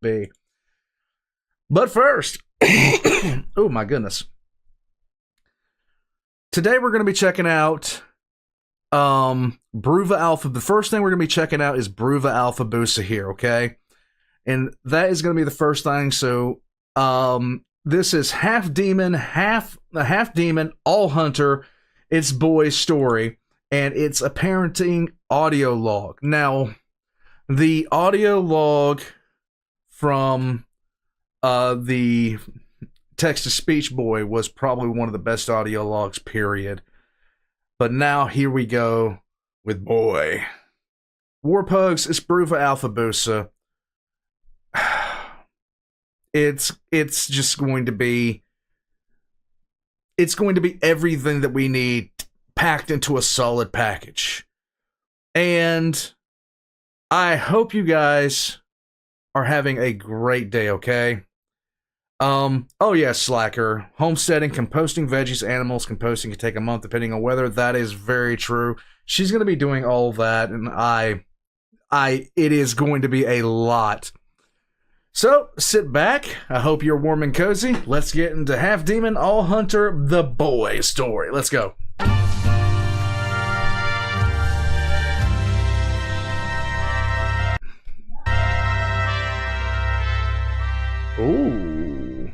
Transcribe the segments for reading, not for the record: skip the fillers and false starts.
be. But first, oh my goodness. Today we're going to be checking out Bruva Alpha. The first thing we're going to be checking out is Bruva Alfabusa here, okay? And that is going to be the first thing. So this is half demon, all hunter. It's boy's story, and it's a parenting audio log. Now, the audio log from the text-to-speech boy was probably one of the best audio logs, period. But now here we go with boy. Warpugs, it's Bruva Alfabusa. It's just going to be... It's going to be everything that we need packed into a solid package. And I hope you guys are having a great day, okay? Oh yeah, slacker. Homesteading, composting veggies, animals, composting can take a month depending on weather. That is very true. She's going to be doing all of that, and it is going to be a lot. So, sit back. I hope you're warm and cozy. Let's get into Half Demon, All Hunter, the boy story. Let's go. Ooh.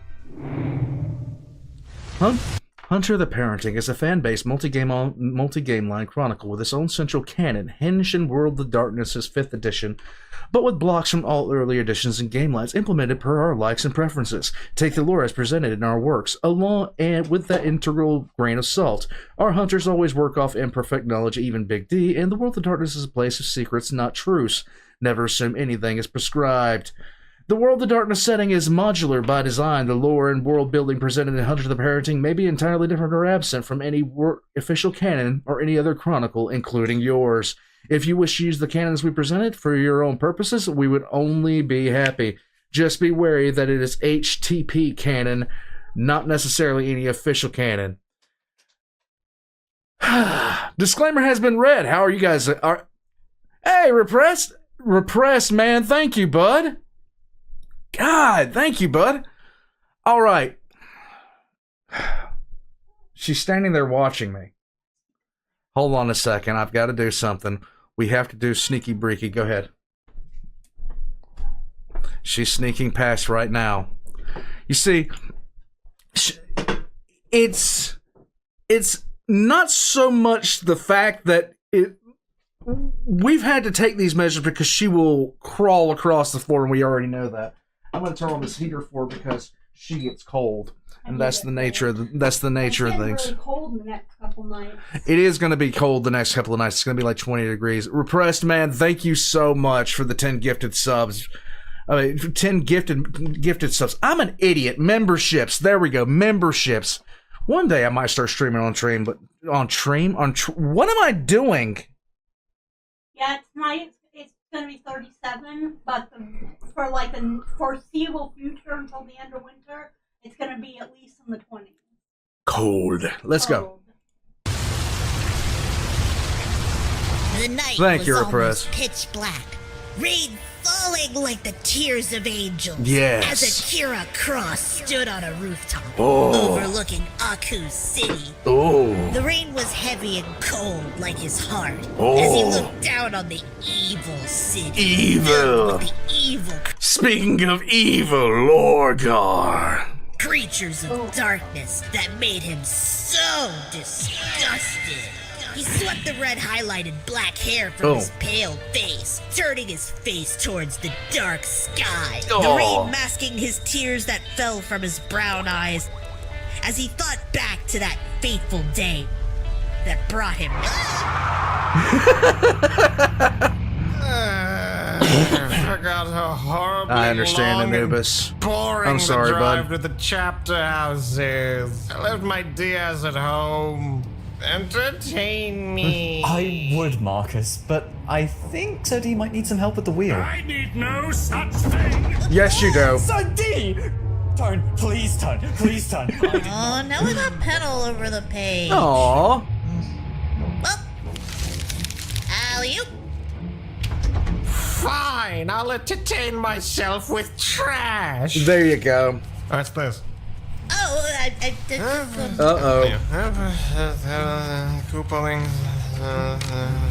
Hunter the Parenting is a fan-based multi-game line chronicle with its own central canon, hinged in World of Darkness' 5th edition, but with blocks from all earlier editions and game lines implemented per our likes and preferences. Take the lore as presented in our works, along and with that integral grain of salt. Our hunters always work off imperfect knowledge, even Big D, and the World of Darkness is a place of secrets, not truths. Never assume anything is prescribed. The World of Darkness setting is modular by design. The lore and world building presented in Hunter the Parenting may be entirely different or absent from any official canon or any other chronicle, including yours. If you wish to use the canons we presented for your own purposes, we would only be happy. Just be wary that it is HTP canon, not necessarily any official canon. Disclaimer has been read. How are you guys? Hey, repressed, man. Thank you, bud. God, thank you, bud. All right. She's standing there watching me. Hold on a second. I've got to do something. We have to do sneaky breaky. Go ahead. She's sneaking past right now. You see, it's not so much the fact that we've had to take these measures because she will crawl across the floor, and we already know that. I'm going to turn on this heater for her because she gets cold, and that's the nature of things. It's really cold in the next couple nights. It is going to be cold the next couple of nights. It's going to be like 20 degrees. Repressed man, thank you so much for the 10 gifted subs. I mean, 10 gifted subs. I'm an idiot. Memberships. There we go. Memberships. One day I might start streaming on Stream, but what am I doing? Yeah, tonight it's going to be 37, but for like the foreseeable future until the end of winter, it's going to be at least in the 20s. Cold. Let's go. The night Thank you, was Repress. almost pitch black. Rain falling like the tears of angels. Yes. As Akira Cross stood on a rooftop Oh. overlooking Aku's city. Oh. The rain was heavy and cold like his heart Oh. as he looked down on the evil city. Evil. Filled with the evil Speaking of evil, Lorgar. creatures of darkness that made him so disgusted. He swept the red highlighted black hair from his pale face, turning his face towards the dark sky. The rain masking his tears that fell from his brown eyes as he thought back to that fateful day that brought him. I forgot how horribly I understand, long Anubis. and boring I'm sorry, the drive bud. to the chapter house is. I left my Diaz at home. Entertain me. I would, Marcus, but I think Sir D might need some help with the wheel. I need no such thing! Yes, you do. Sir D! Turn, please turn, please turn. Oh, now we got pen all over the page. Aww. Well, alley-oop. Fine, I'll entertain myself with trash. There you go. What's this? Oh, I Uh-oh. Couponing.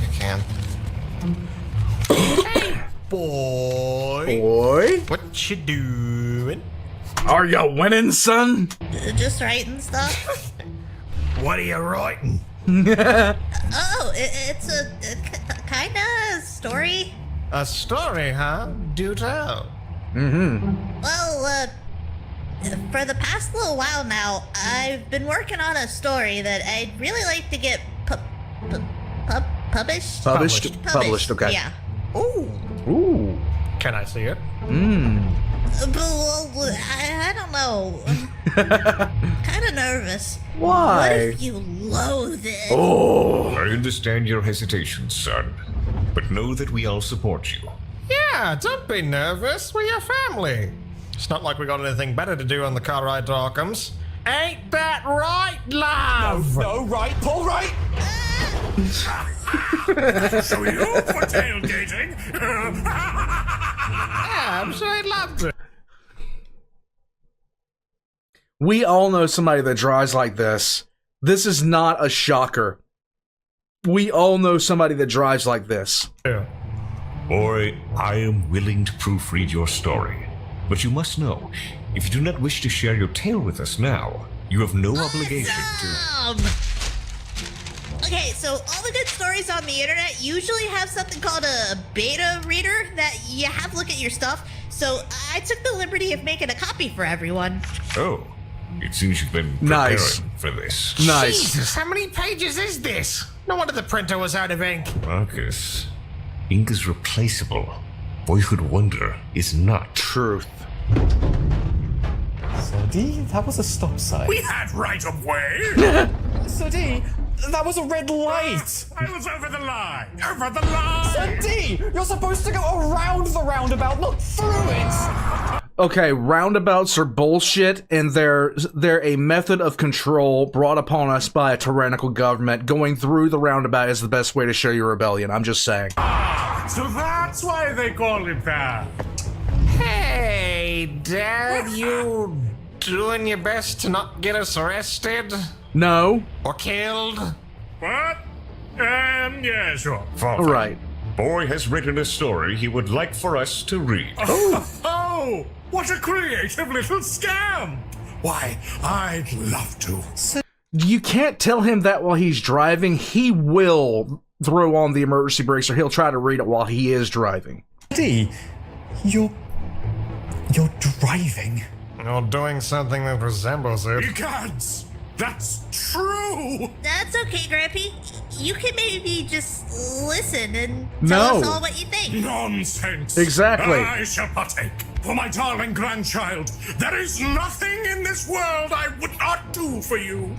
You can. Hey, boy. Boy? What you doing? Are you winning, son? just writing stuff. What are you writing? Oh, it's a kind of story. A story, huh? Do tell. Well, for the past little while now, I've been working on a story that I'd really like to get published. Published, okay. Yeah. Ooh. Ooh. Can I see it? But, well, I don't know. I'm kind of nervous. Why? What if you loathe it? Oh. I understand your hesitation, son, but know that we all support you. Yeah, don't be nervous. We're your family. It's not like we got anything better to do on the car ride to Occam's. Ain't that right, love? No, right, Paul, right? So you for tailgating? Yeah, I'm sure I'd love to. We all know somebody that drives like this. This is not a shocker. We all know somebody that drives like this. Yeah. Boy, I am willing to proofread your story. But you must know, if you do not wish to share your tale with us now, you have no obligation to... Awesome! Okay, so all the good stories on the internet usually have something called a beta reader that you have look at your stuff. So I took the liberty of making a copy for everyone. Oh, it seems you've been preparing Nice. for this. Nice. Jesus, how many pages is this? No wonder the printer was out of ink. Marcus, ink is replaceable. Boyhood wonder is not. Truth. So, D, that was a stop sign. We had right of way. So, D, that was a red light. I was over the line. Over the line. So, D, you're supposed to go around the roundabout, not through it. Okay, roundabouts are bullshit, and they're a method of control brought upon us by a tyrannical government. Going through the roundabout is the best way to show your rebellion. I'm just saying. So that's why they call it that. Hey, Dad, you doing your best to not get us arrested? No. Or killed? What? Yeah, sure. Father, Right. Boy has written a story he would like for us to read. Oh, what a creative little scam! Why, I'd love to. You can't tell him that while he's driving. He will throw on the emergency brakes, or he'll try to read it while he is driving. D, you're driving. Or doing something that resembles it. You can't! That's true! That's okay, Grampy. You can maybe just listen and No. tell us all what you think. Nonsense! Exactly. I shall partake. For my darling grandchild, there is nothing in this world I would not do for you.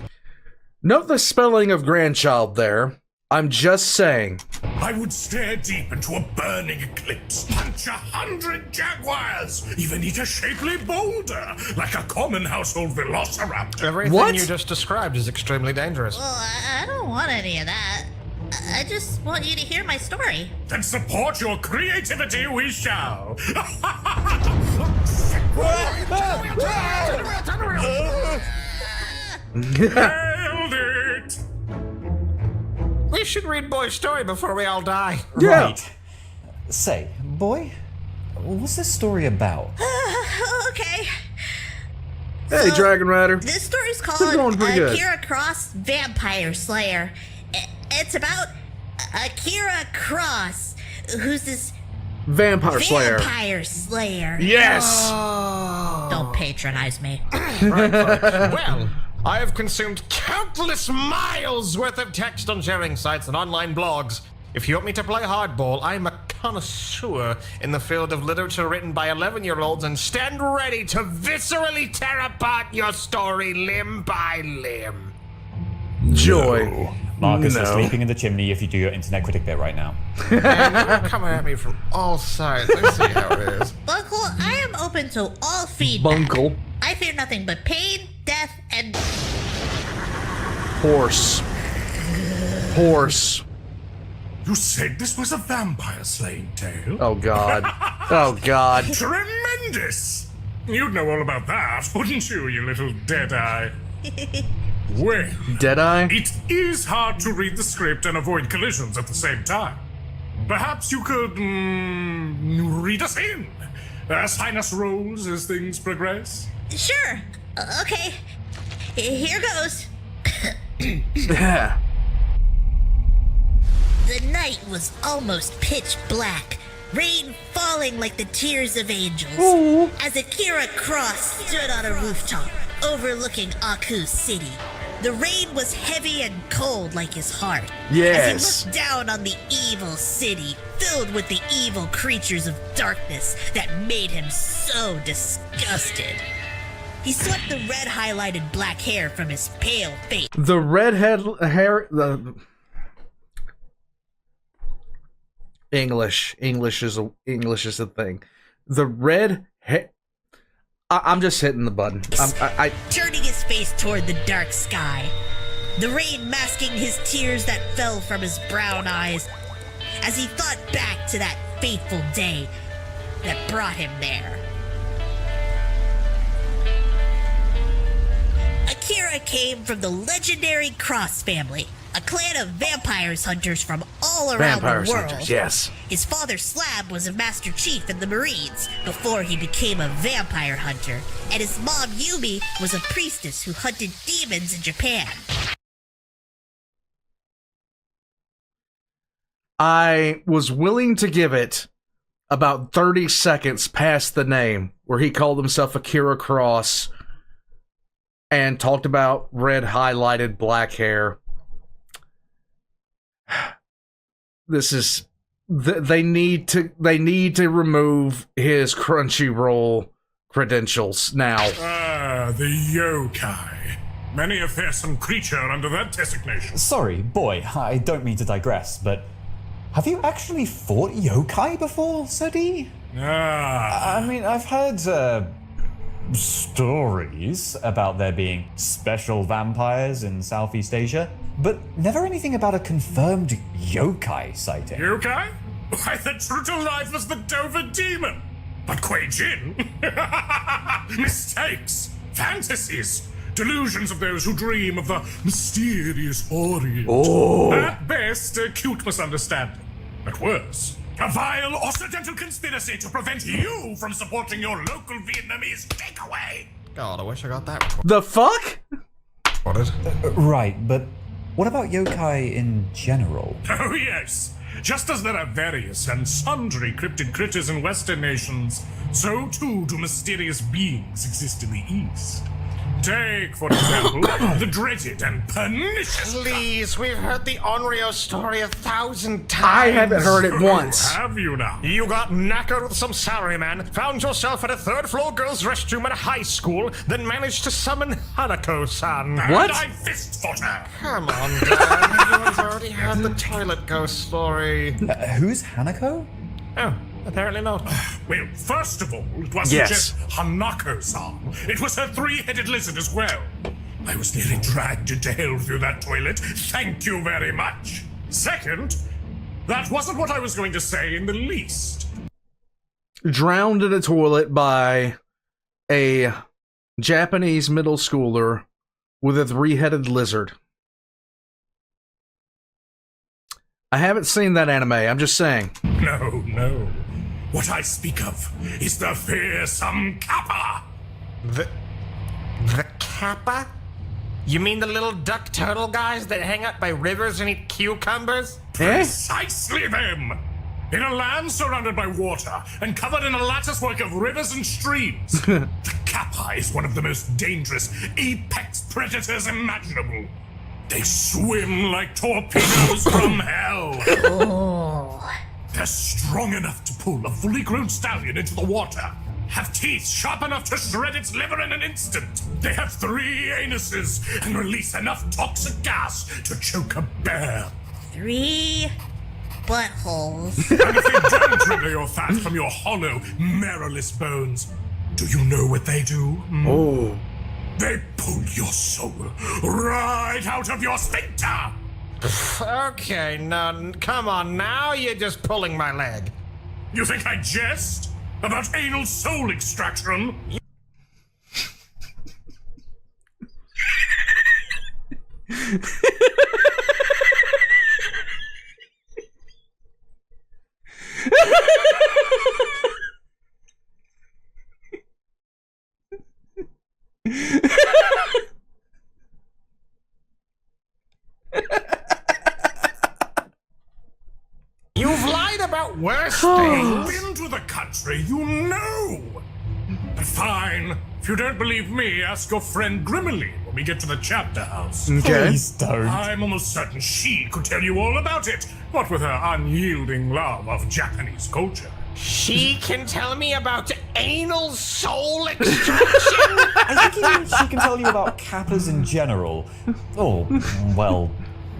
Note the spelling of grandchild there. I'm just saying. I would stare deep into a burning eclipse, punch 100 jaguars, even eat a shapely boulder like a common household velociraptor. Everything What? you just described is extremely dangerous. Well, I don't want any of that. I just want you to hear my story. Then support your creativity we shall. Nailed it! We should read Boy's story before we all die. Yeah. Right. Say, boy, what's this story about? Okay. Hey, So, Dragon Rider. This story's This is called going pretty good. Akira Cross Vampire Slayer. It's about Akira Cross, who's this Vampire Slayer. Vampire Slayer. Yes. Don't patronize me. Well, I have consumed countless miles worth of text on sharing sites and online blogs. If you want me to play hardball, I'm a connoisseur in the field of literature written by 11-year-olds and stand ready to viscerally tear apart your story limb by limb. Joy. Marcus No. is sleeping in the chimney if you do your internet critic bit right now. Man, you're coming at me from all sides. I see how it is. Buckle, I am open to all feedback. Bunkle. I fear nothing but pain, death, and Horse. Horse. You said this was a vampire slaying tale? Oh god. Oh god. Tremendous! You'd know all about that, wouldn't you, you little dead-eye? Well, Deadeye? it is hard to read the script and avoid collisions at the same time. Perhaps you could, read us in. Assign us roles as things progress. Sure. Okay. Here goes. Yeah. The night was almost pitch black, rain falling like the tears of angels. Ooh. As Akira Cross stood on a rooftop overlooking Aku City. The rain was heavy and cold like his heart. Yes. As he looked down on the evil city, filled with the evil creatures of darkness that made him so disgusted. He swept the red highlighted black hair from his pale face. The redhead hair. The English is a thing. The red hair. I'm just hitting the button. Turning his face toward the dark sky. The rain masking his tears that fell from his brown eyes as he thought back to that fateful day that brought him there. Akira came from the legendary Cross family, a clan of vampires hunters from all around the world. Hunters, yes. His father Slab was a Master Chief in the Marines before he became a vampire hunter, and his mom Yumi was a priestess who hunted demons in Japan. I was willing to give it about 30 seconds past the name where he called himself Akira Cross and talked about red highlighted black hair. This is they need to remove his Crunchyroll credentials now. Ah, the yokai. Many a fearsome creature under that designation. Sorry, boy, I don't mean to digress, but have you actually fought yokai before, Sodi? Ah. I mean, I've heard, stories about there being special vampires in Southeast Asia, but never anything about a confirmed yokai sighting. Yokai? Why, the true to life was the Dover demon. But Kuei Jin? Mistakes, fantasies, delusions of those who dream of the mysterious Orient. Oh. At best, a cute misunderstanding. At worst, a vile Occidental conspiracy to prevent you from supporting your local Vietnamese takeaway. God, I wish I got that. The fuck? What is? Right, but what about yokai in general? Oh yes, just as there are various and sundry cryptid critters in Western nations, so too do mysterious beings exist in the East. Take, for example, the dreaded and pernicious... Please, we've heard the Onryo story 1,000 times. I haven't heard it once. Have you now? You got knackered with some salaryman, found yourself at a third-floor girls' restroom at a high school, then managed to summon Hanako-san. What? And I fist fought her. Come on, Dad. Everyone's already heard the toilet ghost story. Who's Hanako? Oh, apparently not. Well, first of all, it wasn't Yes. just Hanako-san. It was her three-headed lizard as well. I was nearly dragged into hell through that toilet. Thank you very much. Second, that wasn't what I was going to say in the least. Drowned in a toilet by a Japanese middle schooler with a three-headed lizard. I haven't seen that anime, I'm just saying. No. What I speak of is the fearsome Kappa. The Kappa? You mean the little duck turtle guys that hang out by rivers and eat cucumbers? Precisely them. In a land surrounded by water and covered in a latticework of rivers and streams, the Kappa is one of the most dangerous apex predators imaginable. They swim like torpedoes from hell. Oh. They're strong enough to pull a fully grown stallion into the water. Have teeth sharp enough to shred its liver in an instant. They have 3 anuses and release enough toxic gas to choke a bear. 3 buttholes. And if they don't trigger your fat from your hollow, marrowless bones, do you know what they do? Oh. They pull your soul right out of your sphincter. Okay, no, come on, now you're just pulling my leg. You think I jest about anal soul extraction? You've lied about worse You've things. been to the country, you know. But fine. If you don't believe me, ask your friend Grimily when we get to the chapter house. Okay. Please don't. I'm almost certain she could tell you all about it, what with her unyielding love of Japanese culture. She can tell me about anal soul extraction? I think he means she can tell you about kappas in general. Oh, well,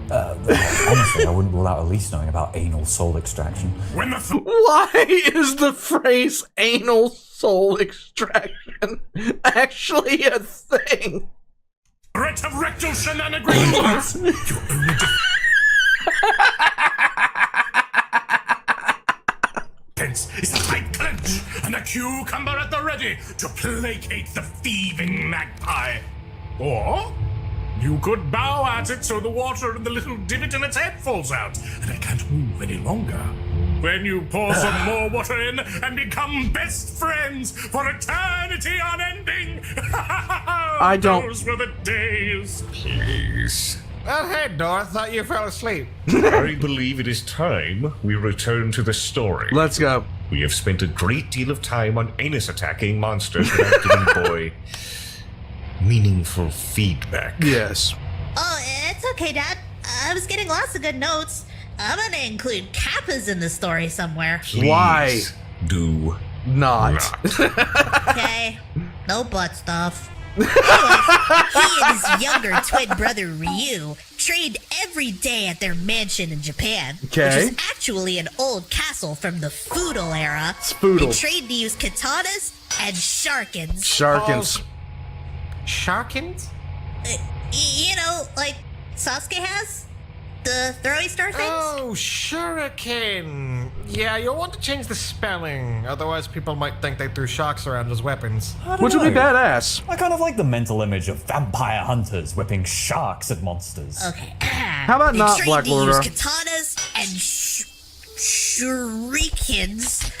honestly, I wouldn't rule out Elise knowing about anal soul extraction. When the Why is the phrase anal soul extraction actually a thing? threat of rectal shenanigans, you only defense is a tight clench and a cucumber at the ready to placate the thieving magpie. Or you could bow at it so the water in the little divot in its head falls out and it can't move any longer. When you pour some more water in and become best friends for eternity unending. I don't- Those were the days. Please. Oh, hey, Dor, thought you fell asleep. I believe it is time we return to the story. Let's go. We have spent a great deal of time on anus attacking monsters without giving Boy meaningful feedback. Yes. Oh, it's okay, Dad. I was getting lots of good notes. I'm gonna include kappas in the story somewhere. Please Why? do Not. not. Okay? No butt stuff. Anyways, he and his younger twin brother Ryu trained every day at their mansion in Japan, Okay. which is actually an old castle from the feudal era. It's feudal. They trained to use katanas and sharkins. Sharkins. Sharkins? You know, like Sasuke has? The throwing star things? Oh, shuriken. Yeah, you'll want to change the spelling, otherwise people might think they threw sharks around as weapons. I don't Which would be know. badass. I kind of like the mental image of vampire hunters whipping sharks at monsters. Okay. How about They not, trained Black to use Lorder? katanas and shurikens,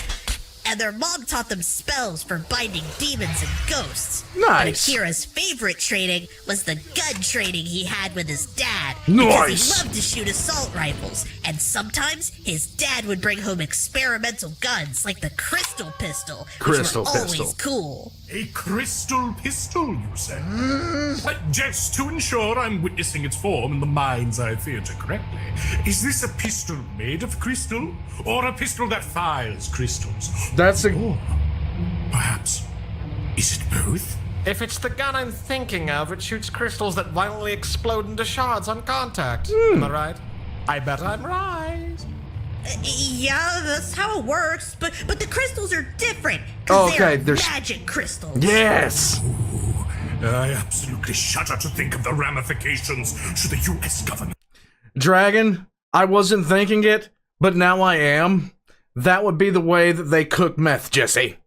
and their mom taught them spells for binding demons and ghosts. Nice. But Akira's favorite training was the gun training he had with his dad. Nice. Because he loved to shoot assault rifles, and sometimes his dad would bring home experimental guns like the crystal pistol, which Crystal were pistol. always cool. A crystal pistol, you say? Just to ensure I'm witnessing its form in the mind's eye theater correctly, is this a pistol made of crystal, or a pistol that fires crystals? That's a. Or perhaps, is it both? If it's the gun I'm thinking of, it shoots crystals that violently explode into shards on contact. Am I right? I bet I'm right. Yeah, that's how it works, but the crystals are different. 'Cause Oh, they okay, are there's- magic crystals. Yes. I absolutely shudder to think of the ramifications to the U.S. government. Dragon, I wasn't thinking it, but now I am. That would be the way that they cook meth, Jesse.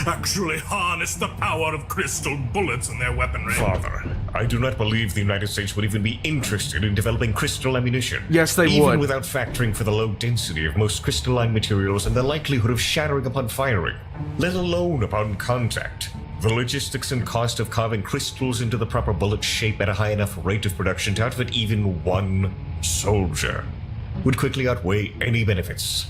Actually harness the power of crystal bullets in their weaponry. Father, I do not believe the United States would even be interested in developing crystal ammunition. Yes, they even would. without factoring for the low density of most crystalline materials and the likelihood of shattering upon firing, let alone upon contact. The logistics and cost of carving crystals into the proper bullet shape at a high enough rate of production to outfit even one soldier would quickly outweigh any benefits.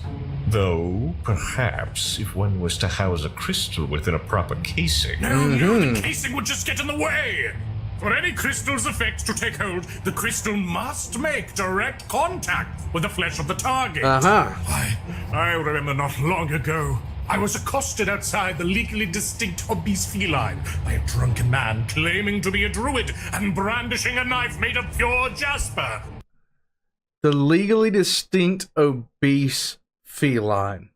Though, perhaps, if one was to house a crystal within a proper casing... No, the casing would just get in the way. For any crystal's effect to take hold, the crystal must make direct contact with the flesh of the target. Uh-huh. Why, I remember not long ago, I was accosted outside the legally distinct obese feline by a drunken man claiming to be a druid and brandishing a knife made of pure jasper. The legally distinct obese feline.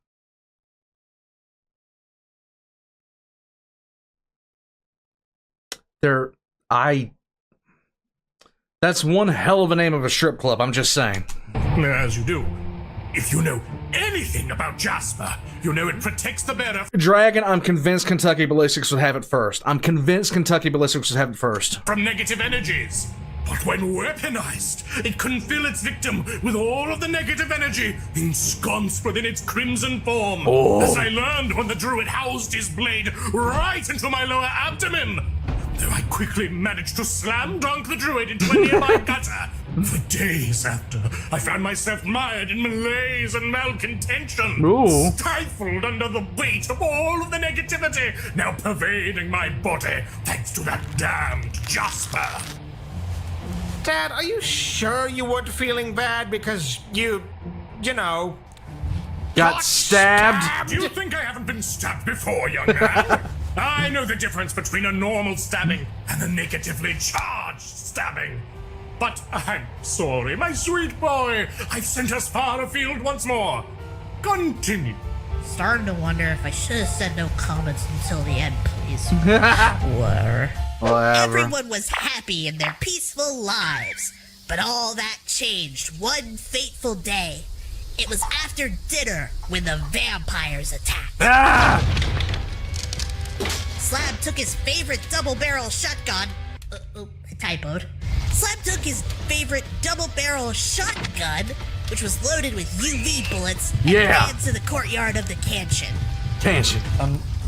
That's one hell of a name of a strip club, I'm just saying. As you do. If you know anything about Jasper, you know it protects the bearer Dragon, I'm convinced Kentucky Ballistics would have it first. I'm convinced Kentucky Ballistics would have it first. from negative energies. But when weaponized, it can fill its victim with all of the negative energy ensconced within its crimson form. As I learned when the druid housed his blade right into my lower abdomen. Though I quickly managed to slam dunk the druid into a nearby gutter. For days after, I found myself mired in malaise and malcontention. Ooh. Stifled under the weight of all of the negativity now pervading my body, thanks to that damned Jasper. Dad, are you sure you weren't feeling bad because you know... Got stabbed? Do you think I haven't been stabbed before, young man? I know the difference between a normal stabbing and a negatively charged stabbing. But I'm sorry, my sweet boy. I've sent us far afield once more. Continue. Starting to wonder if I should have said no comments until the end, please. Whatever. Everyone was happy in their peaceful lives. But all that changed one fateful day. It was after dinner when the vampires attacked. Slab took his favorite double-barrel shotgun. I typoed. Slab took his favorite double-barrel shotgun, which was loaded with UV bullets, and ran to the courtyard of the canyon.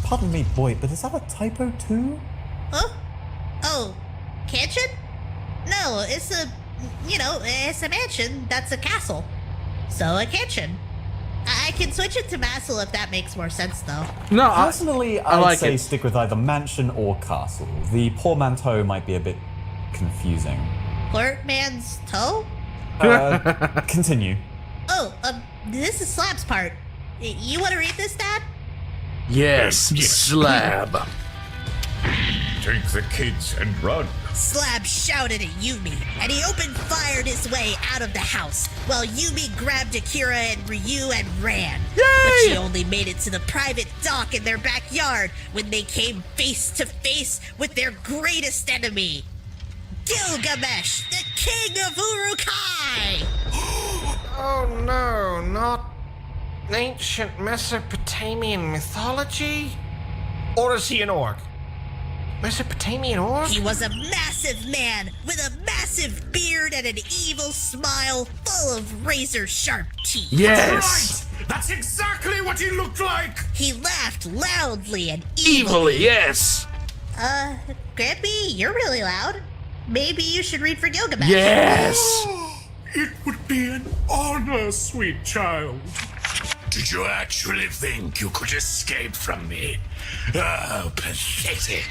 Pardon me, boy, but is that a typo too? Huh? Oh, canyon? No, it's a mansion that's a castle. So a canyon. I can switch it to Massel if that makes more sense, though. No, Personally, I I'd like say it. stick with either mansion or castle. The portmanteau might be a bit confusing. Portman's toe? Continue. Oh, this is Slab's part. You want to read this, Dad? Yes, Slab. Take the kids and run. Slab shouted at Yumi, and he fired his way out of the house, while Yumi grabbed Akira and Ryu and ran. But she only made it to the private dock in their backyard when they came face to face with their greatest enemy, Gilgamesh, the king of Urukai! Oh no, not ancient Mesopotamian mythology? Or is he an orc? Mesopotamian orc? He was a massive man with a massive beard and an evil smile full of razor-sharp teeth. Yes! Right! That's exactly what he looked like! He laughed loudly and Evilly, yes! Grampy, you're really loud. Maybe you should read for Gilgamesh. Yes! It would be an honor, sweet child. Did you actually think you could escape from me? Oh, pathetic.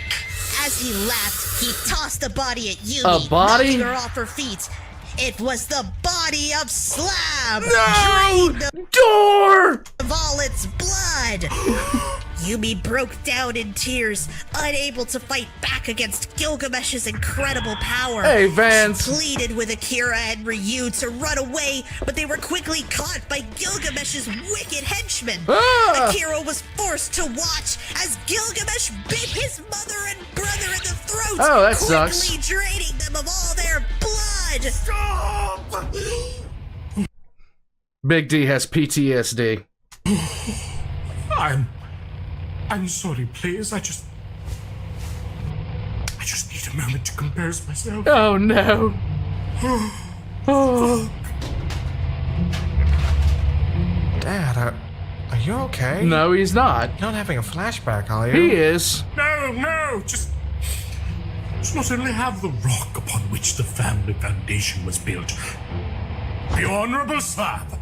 As he laughed, he tossed a body at Yumi, A body? knocking her off her feet. It was the body of Slab! No! Drained Door! of all its blood! Yumi broke down in tears, unable to fight back against Gilgamesh's incredible power. Hey, Vance. She pleaded with Akira and Ryu to run away, but they were quickly caught by Gilgamesh's wicked henchmen. Akira was forced to watch as Gilgamesh bit his mother and brother in the throat, Oh, that quickly sucks. draining them of all their blood. Stop! Big D has PTSD. I'm sorry, please. I just need a moment to compose myself. Oh no. Dad, are you okay? No, he's not. You're not having a flashback, are you? He is. No, just not only have the rock upon which the family foundation was built, the honorable Slab,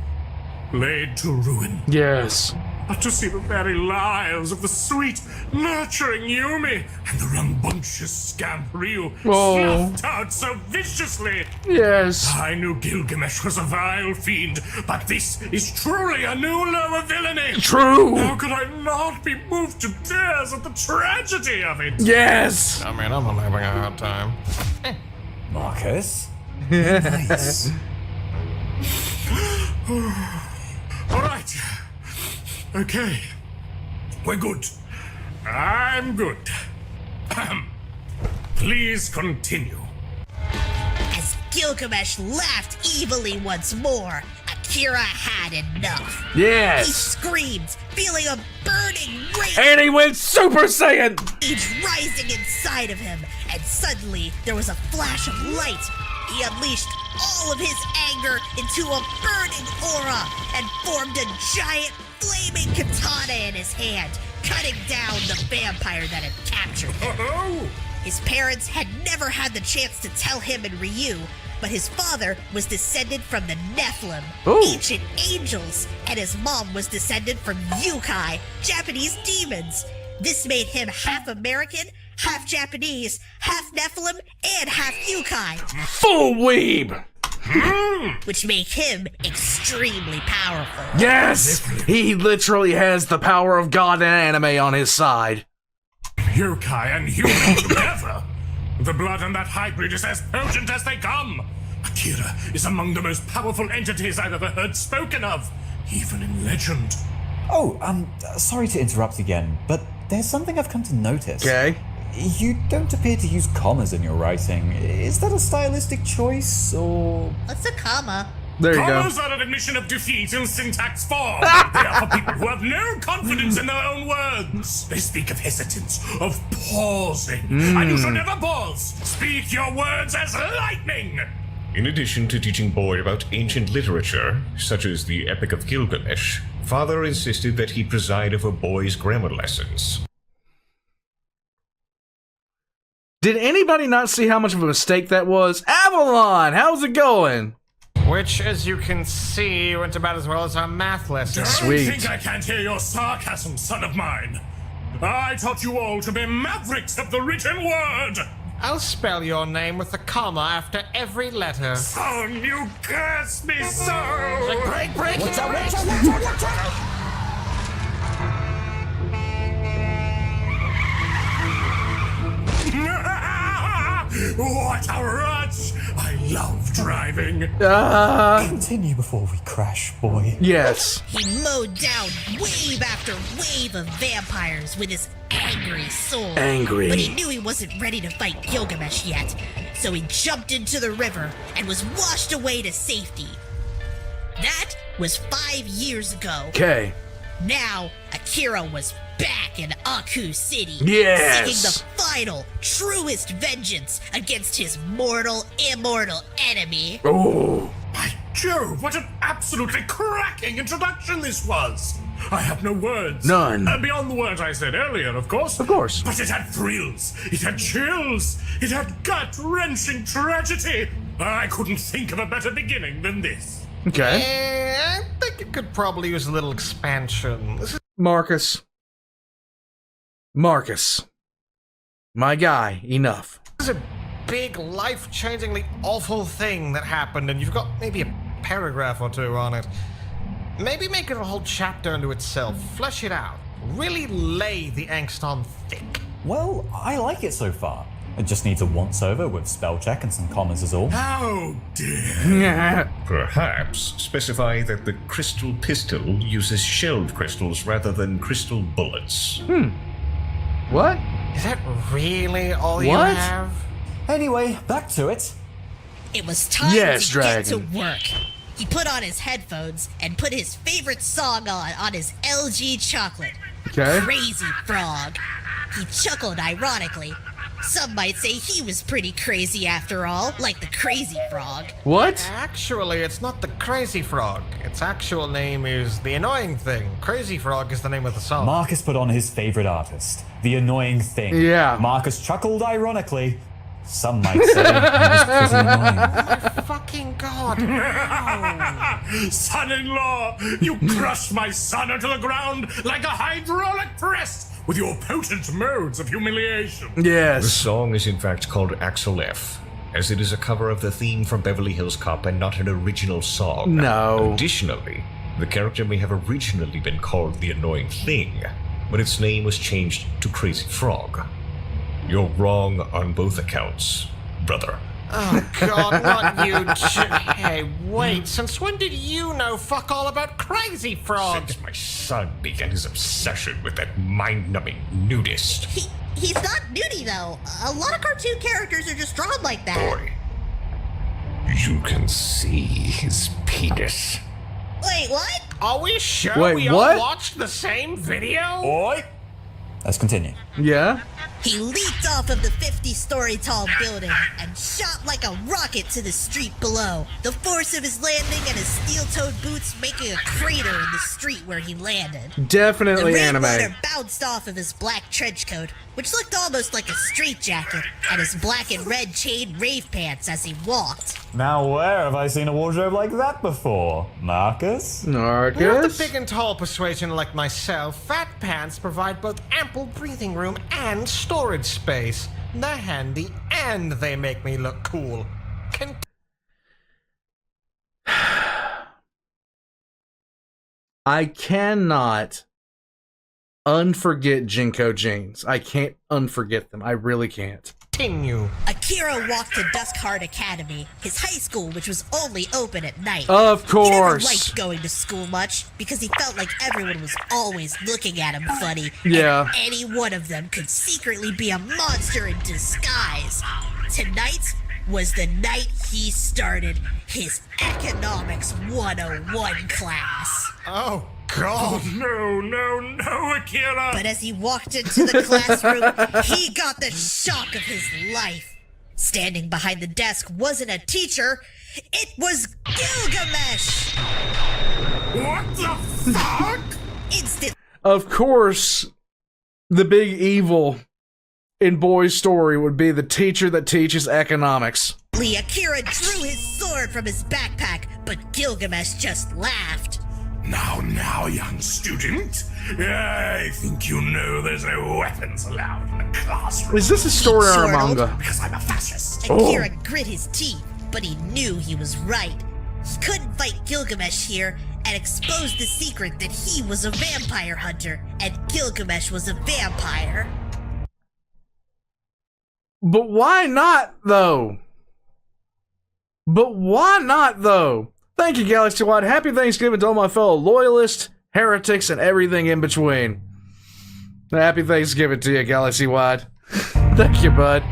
laid to ruin, Yes. but to see the very lives of the sweet, nurturing Yumi and the rambunctious scamp Ryu snuffed out so viciously. Yes. I knew Gilgamesh was a vile fiend, but this is truly a new low of villainy. True. How could I not be moved to tears at the tragedy of it? Yes. I mean, I'm not having a hard time. Marcus? Nice. All right. Okay. We're good. I'm good. Please continue. As Gilgamesh laughed evilly once more, Akira had enough. He Yes! screamed, feeling a burning rage And he went Super Saiyan! rising inside of him, and suddenly there was a flash of light. He unleashed all of his anger into a burning aura and formed a giant flaming katana in his hand, cutting down the vampire that had captured him. His parents had never had the chance to tell him and Ryu, but his father was descended from the Nephilim, Ooh. ancient angels, and his mom was descended from yokai, Japanese demons. This made him half American, half Japanese, half Nephilim, and half yokai, Full weeb! which make him extremely powerful. Yes! He literally has the power of God and anime on his side. Yokai and human together. The blood in that hybrid is as potent as they come. Akira is among the most powerful entities I've ever heard spoken of, even in legend. Oh, sorry to interrupt again, but there's something I've come to notice. Okay. You don't appear to use commas in your writing. Is that a stylistic choice, or...? What's a comma? There you go. Commas are an admission of defeat in syntax form. They are for people who have no confidence in their own words. They speak of hesitance, of pausing. And you should never pause. Speak your words as lightning. In addition to teaching Boy about ancient literature, such as the Epic of Gilgamesh, Father insisted that he preside over Boy's grammar lessons. Did anybody not see how much of a mistake that was? Avalon, how's it going? Which, as you can see, went about as well as our math lesson. Sweet. Don't think I can't hear your sarcasm, son of mine. I taught you all to be mavericks of the written word. I'll spell your name with a comma after every letter. Son, you curse me so. Break! What a rush! I love driving. Continue before we crash, Boy. Yes. He mowed down wave after wave of vampires with his angry soul. Angry. But he knew he wasn't ready to fight Gilgamesh yet, so he jumped into the river and was washed away to safety. That was 5 years ago. Okay. Now, Akira was back in Aku City, Yes. seeking the final, truest vengeance against his mortal, immortal enemy. Oh. By Jove, what an absolutely cracking introduction this was! I have no words. None. Beyond the words I said earlier, of course. Of course. But it had thrills. It had chills. It had gut-wrenching tragedy. I couldn't think of a better beginning than this. Okay. I think it could probably use a little expansion. This is Marcus. My guy, enough. a big, life-changingly awful thing that happened, and you've got maybe a paragraph or two on it. Maybe make it a whole chapter unto itself. Flesh it out. Really lay the angst on thick. Well, I like it so far. It just needs a once-over with spell check and some commas is all. How dare. Perhaps specify that the crystal pistol uses shelled crystals rather than crystal bullets. What? Is that really all you What? have? Anyway, back to it. It was time Yes, to get to Dragon. work. He put on his headphones and put his favorite song on his LG chocolate. Okay. Crazy Frog. He chuckled ironically. Some might say he was pretty crazy after all, like the Crazy Frog. What? Actually, it's not the Crazy Frog. Its actual name is The Annoying Thing. Crazy Frog is the name of the song. Marcus put on his favorite artist, The Annoying Thing. Yeah. Marcus chuckled ironically. Some might say he was pretty annoying. My fucking god. Son-in-law, you crushed my son into the ground like a hydraulic press with your potent modes of humiliation. The Yes. song is in fact called Axel F, as it is a cover of the theme from Beverly Hills Cop and not an original song. No. Additionally, the character may have originally been called The Annoying Thing, but its name was changed to Crazy Frog. You're wrong on both accounts, brother. Oh god, not you. Hey, wait, since when did you know fuck all about Crazy Frog? Since my son began his obsession with that mind-numbing nudist. He's not nudie though. A lot of cartoon characters are just drawn like that. Boy. You can see his penis. Wait, what? Are we sure Wait, we what? all watched the same video? Oi! Let's continue. Yeah? He leaped off of the 50-story tall building and shot like a rocket to the street below. The force of his landing and his steel-toed boots making a crater in the street where he landed. Definitely The anime. rainwater bounced off of his black trench coat, which looked almost like a straitjacket, and his black and red chain rave pants as he walked. Now, where have I seen a wardrobe like that before? Marcus? Not the Narcus? big and tall persuasion like myself, fat pants provide both ample breathing room and storage space. They're handy and they make me look cool. I cannot unforget Jinko jeans. I can't unforget them. I really can't. Continue. Akira walked to Duskheart Academy, his high school which was only open at night. Of He never course. liked going to school much because he felt like everyone was always looking at him funny. Yeah. And any one of them could secretly be a monster in disguise. Tonight was the night he started his Economics 101 class. Oh, God. No, Akira! But as he walked into the classroom, he got the shock of his life. Standing behind the desk wasn't a teacher, it was Gilgamesh! What the fuck? Instant Of course, the big evil in Boy's story would be the teacher that teaches economics. Akira drew his sword from his backpack, but Gilgamesh just laughed. Now, young student. I think you know there's no weapons allowed in the classroom. Is this a story or a Chortled. manga? Because I'm a fascist. Akira grit his teeth, but he knew he was right. He couldn't fight Gilgamesh here and expose the secret that he was a vampire hunter and Gilgamesh was a vampire. But why not, though? Thank you, Galaxy Wide. Happy Thanksgiving to all my fellow loyalists, heretics, and everything in between. Happy Thanksgiving to you, Galaxy Wide. Thank you, bud.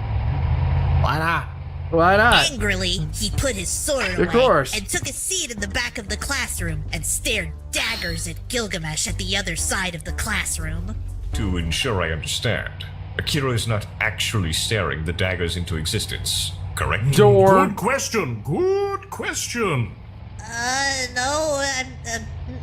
Why not? Why not? Angrily, he put his sword away Of course. and took a seat in the back of the classroom and stared daggers at Gilgamesh at the other side of the classroom. To ensure I understand, Akira is not actually staring the daggers into existence, correct? Door. Good question.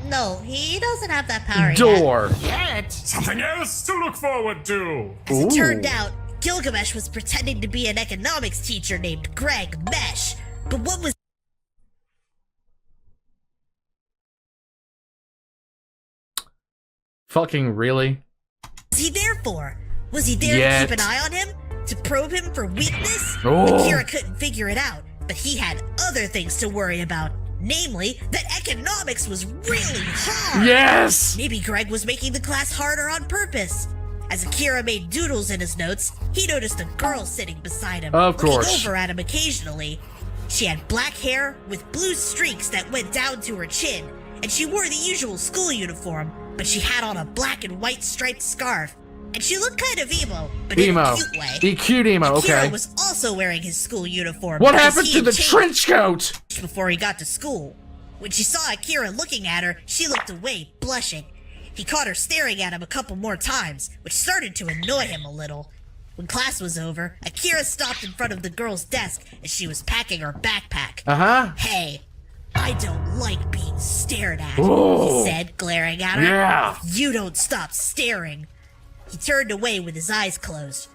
No, he doesn't have that power yet. Door. Yet. Something else to look forward to. As it turned Ooh. out, Gilgamesh was pretending to be an economics teacher named Greg Mesh. But what was Fucking really? he there for? Was he there Yet. to keep an eye on him? To probe him for weakness? Oh. Akira couldn't figure it out, but he had other things to worry about. Namely, that economics was really hard. Yes! Maybe Greg was making the class harder on purpose. As Akira made doodles in his notes, he noticed a girl sitting beside him, Of course. looking over at him occasionally. She had black hair with blue streaks that went down to her chin, and she wore the usual school uniform, but she had on a black and white striped scarf. And she looked kind of emo, but in Emo. a cute way. Cute emo, Akira okay. was also wearing his school uniform. What because happened he to had the changed trench coat? before he got to school. When she saw Akira looking at her, she looked away, blushing. He caught her staring at him a couple more times, which started to annoy him a little. When class was over, Akira stopped in front of the girl's desk as she was packing her backpack. Uh-huh. Hey, I don't like being stared at, Oh. he said, glaring at her. Yeah. If you don't stop staring. He turned away with his eyes closed.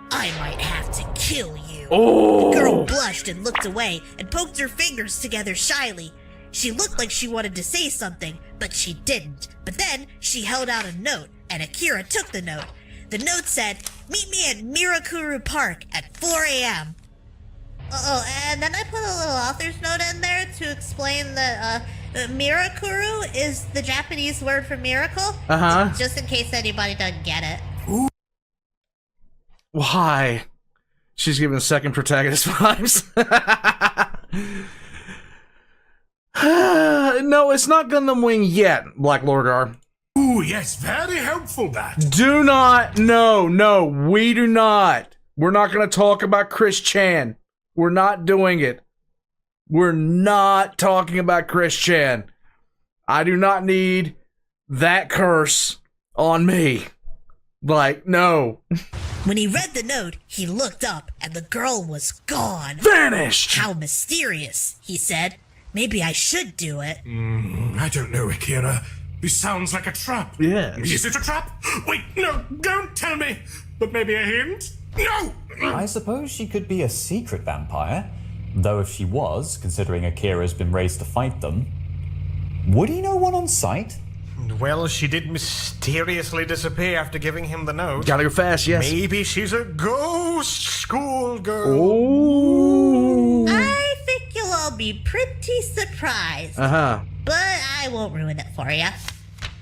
I might have to kill you. Oh. The girl blushed and looked away and poked her fingers together shyly. She looked like she wanted to say something, but she didn't. But then she held out a note, and Akira took the note. The note said, "Meet me at Mirakuru Park at 4 a.m. Oh, and then I put a little author's note in there to explain that Mirakuru is the Japanese word for miracle. Uh-huh. Just in case anybody doesn't get it. Why? She's giving second protagonist vibes. No, it's not Gundam Wing yet, Black Lorgar. Ooh, yes, very helpful that. Do not. No, we do not. We're not going to talk about Chris Chan. We're not doing it. We're not talking about Chris Chan. I do not need that curse on me. Like, no. When he read the note, he looked up and the girl was gone. Vanished! How mysterious, he said. Maybe I should do it. I don't know, Akira. This sounds like a trap. Yes. Is it a trap? Wait, no, don't tell me. But maybe a hint? No! I suppose she could be a secret vampire. Though if she was, considering Akira's been raised to fight them, would he know one on sight? Well, she did mysteriously disappear after giving him the note. Gotta go fast, yes. Maybe she's a ghost schoolgirl. Oh. I think you'll all be pretty surprised. Uh-huh. But I won't ruin it for you.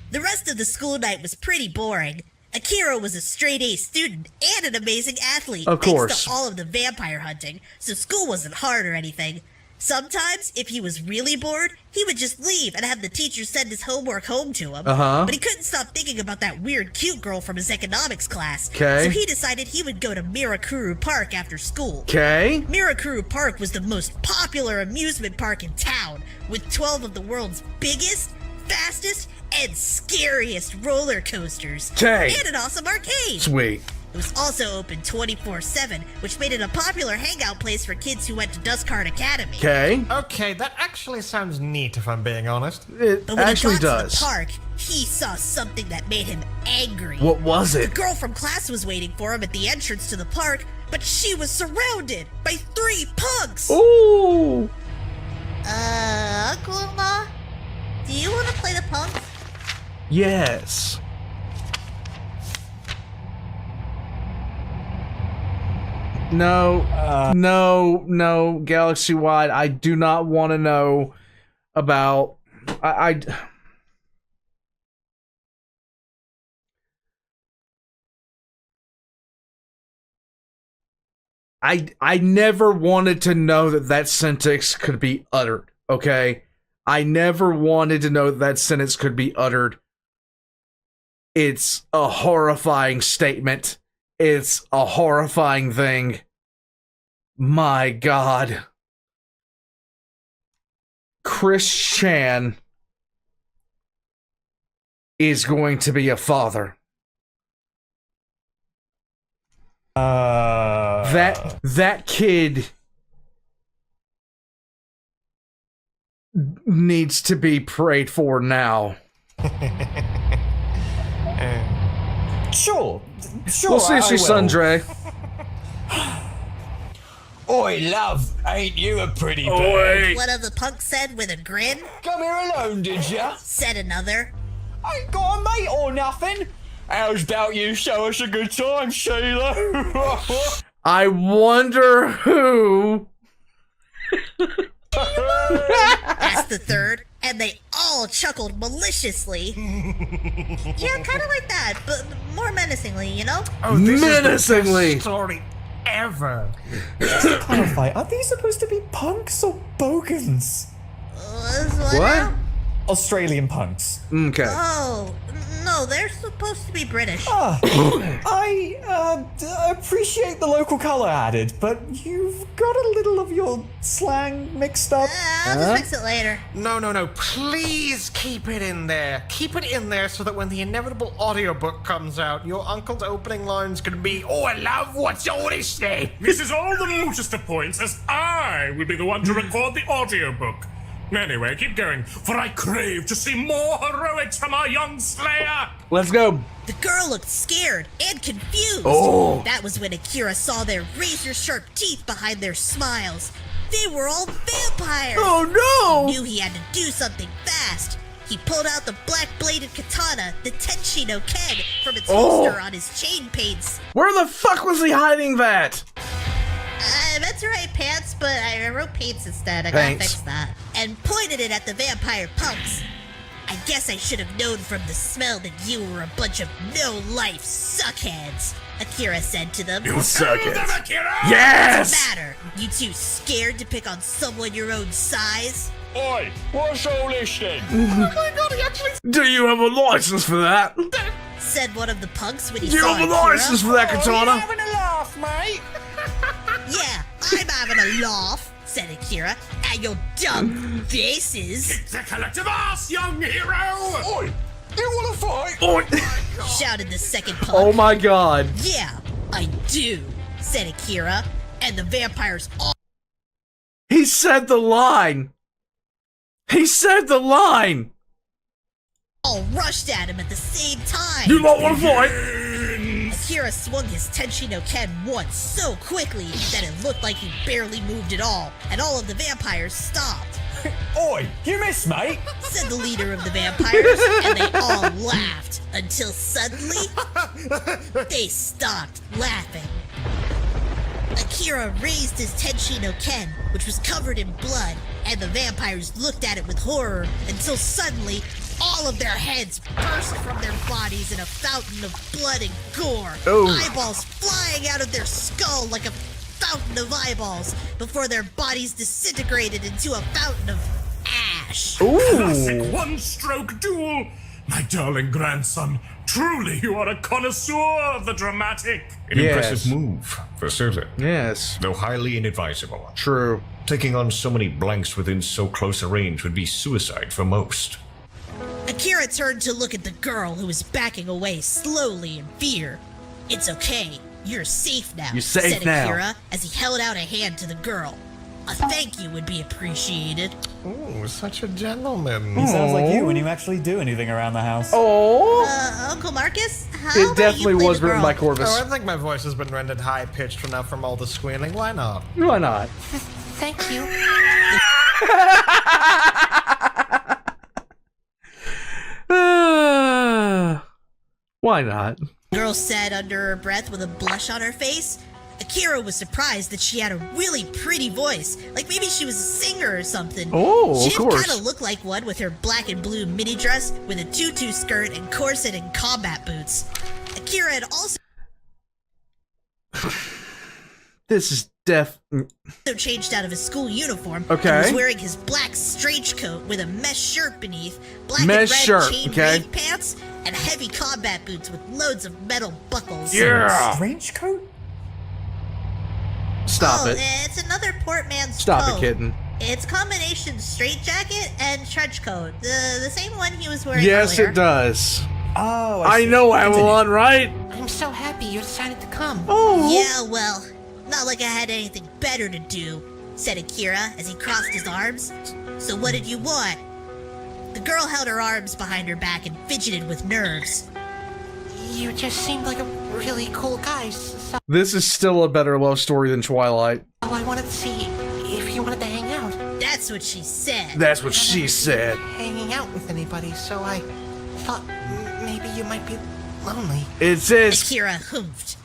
The rest of the school night was pretty boring. Akira was a straight-A student and an amazing athlete. Of course. Thanks to all of the vampire hunting, so school wasn't hard or anything. Sometimes, if he was really bored, he would just leave and have the teacher send his homework home to him. Uh-huh. But he couldn't stop thinking about that weird cute girl from his economics class. 'Kay. So he decided he would go to Mirakuru Park after school. Okay. Mirakuru Park was the most popular amusement park in town, with 12 of the world's biggest, fastest, and scariest roller coasters. 'Kay. And an awesome arcade. Sweet. It was also open 24/7, which made it a popular hangout place for kids who went to Dustcart Academy. Okay. Okay, that actually sounds neat if I'm being honest. It But when actually he got does. to the park, he saw something that made him angry. What was The it? girl from class was waiting for him at the entrance to the park, but she was surrounded by 3 punks. Ooh. Uncle Ma, do you want to play the punks? Yes. No, no, Galaxy Wide. I do not want to know about. I never wanted to know that sentence could be uttered. Okay, I never wanted to know that sentence could be uttered. It's a horrifying statement. It's a horrifying thing. My God. Chris Chan is going to be a father. That kid needs to be prayed for now. Sure. We'll see, I will. Sundre. Oi, love, ain't you a pretty bird? Oi. One of the punks said with a grin. Come here alone, did ya? Said another. Ain't got a mate or nothing. How's about you show us a good time, Sheila? I wonder who. Asked the third, and they all chuckled maliciously. Yeah, kind of like that, but more menacingly, you know? Oh, this Menacingly. is the best story ever. Just to clarify, are these supposed to be punks or bogans? What? What? now? Australian punks. Okay. Oh, no, they're supposed to be British. I appreciate the local colour added, but you've got a little of your slang mixed up. I'll just fix it later. No, please keep it in there. Keep it in there so that when the inevitable audiobook comes out, your uncle's opening line's gonna be, "Oh, I love what's all this say." This is all the mootest of points, as I will be the one to record the audiobook. Anyway, keep going, for I crave to see more heroics from our young slayer! Let's go. The girl looked scared and confused. Oh. That was when Akira saw their razor-sharp teeth behind their smiles. They were all vampires. Oh He knew he had to do something fast. He pulled out the black-bladed katana, the Tenshi no Ken, from its holster on his chain paints. Where the fuck was he hiding that? I meant to write pants, but I wrote paints instead. I gotta Thanks. fix that. And pointed it at the vampire punks. I guess I should have known from the smell that you were a bunch of no-life suckheads, Akira said to them. You suck it. Akira! What's Yes! the matter? You too scared to pick on someone your own size? Oi, what's all this then? Do you have a license for that? Said one of the punks when he Do you saw have a Akira. license for that katana? Having a laugh, mate? Yeah, I'm having a laugh, said Akira. at your dumb faces, It's a collective ass, young hero! Oi! You wanna fight? shouted the second punk. Oh my god. Yeah, I do, said Akira, and the vampires He said the line. He said the line. all rushed at him at the same time. You don't want to fight. Akira swung his Tenshi no Ken once so quickly that it looked like he barely moved at all, and all of the vampires stopped, Oi, you missed, mate. said the leader of the vampires, and they all laughed until suddenly they stopped laughing. Akira raised his Tenshi no Ken, which was covered in blood, and the vampires looked at it with horror until suddenly all of their heads burst from their bodies in a fountain of blood and gore. Oh. Eyeballs flying out of their skull like a fountain of eyeballs before their bodies disintegrated into a fountain of ash. Classic one-stroke duel! My darling grandson, truly you are a connoisseur of the dramatic. An Yes. impressive move, for certain, Yes. though highly inadvisable. True. Taking on so many blanks within so close a range would be suicide for most. Akira turned to look at the girl who was backing away slowly in fear. It's okay. You're safe now, You're safe said now. Akira as he held out a hand to the girl. A thank you would be appreciated. Ooh, such a gentleman. He sounds like you when you actually do anything around the house. Oh. Uncle Marcus, how It about definitely you play was the written girl? by Corvus. Oh, I think my voice has been rendered high-pitched enough from all the squealing. Why not? Why not? Thank you. Why not? Girl said under her breath with a blush on her face. Akira was surprised that she had a really pretty voice, like maybe she was a singer or something. Oh, she of course. kind of looked like one with her black and blue mini dress with a tutu skirt and corset and combat boots. Akira had also This is changed out of his school uniform Okay. and was wearing his black strange coat with a mesh shirt beneath, black Mesh and red shirt, chain okay. rain pants, and heavy combat boots with loads of metal buckles. Yeah. Strange coat? Stop Oh, it. it's another portman's Stop coat. it, kitten. It's combination straight jacket and trench coat. The same one he was wearing Yes, earlier. it does. Oh, I see. know, Continue. Avalon, right? I'm so happy you decided to come. Oh. Yeah, well, not like I had anything better to do, said Akira as he crossed his arms. So what did you want? The girl held her arms behind her back and fidgeted with nerves. You just seemed like a really cool guy, so This is still a better love story than Twilight. I wanted to see if you wanted to hang out. That's what she said. That's what she said. Hanging out with anybody, so I thought maybe you might be lonely. It says, Akira humphed.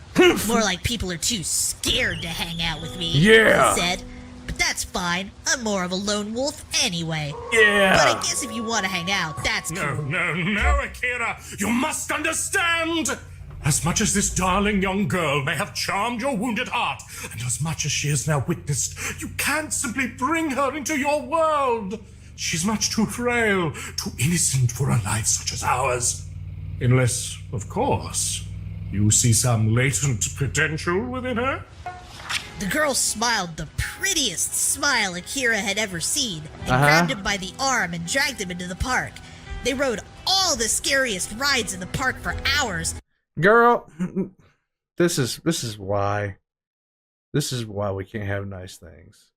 More like people are too scared to hang out with me, Yeah. he said. But that's fine. I'm more of a lone wolf anyway. But I yeah. guess if you want to hang out, that's No, cool. no, Akira! You must understand! As much as this darling young girl may have charmed your wounded heart, and as much as she has now witnessed, you can't simply bring her into your world. She's much too frail, too innocent for a life such as ours. Unless, of course, you see some latent potential within her. The girl smiled the prettiest smile Akira had ever seen and Uh-huh. grabbed him by the arm and dragged him into the park. They rode all the scariest rides in the park for hours. Girl, this is why. This is why we can't have nice things.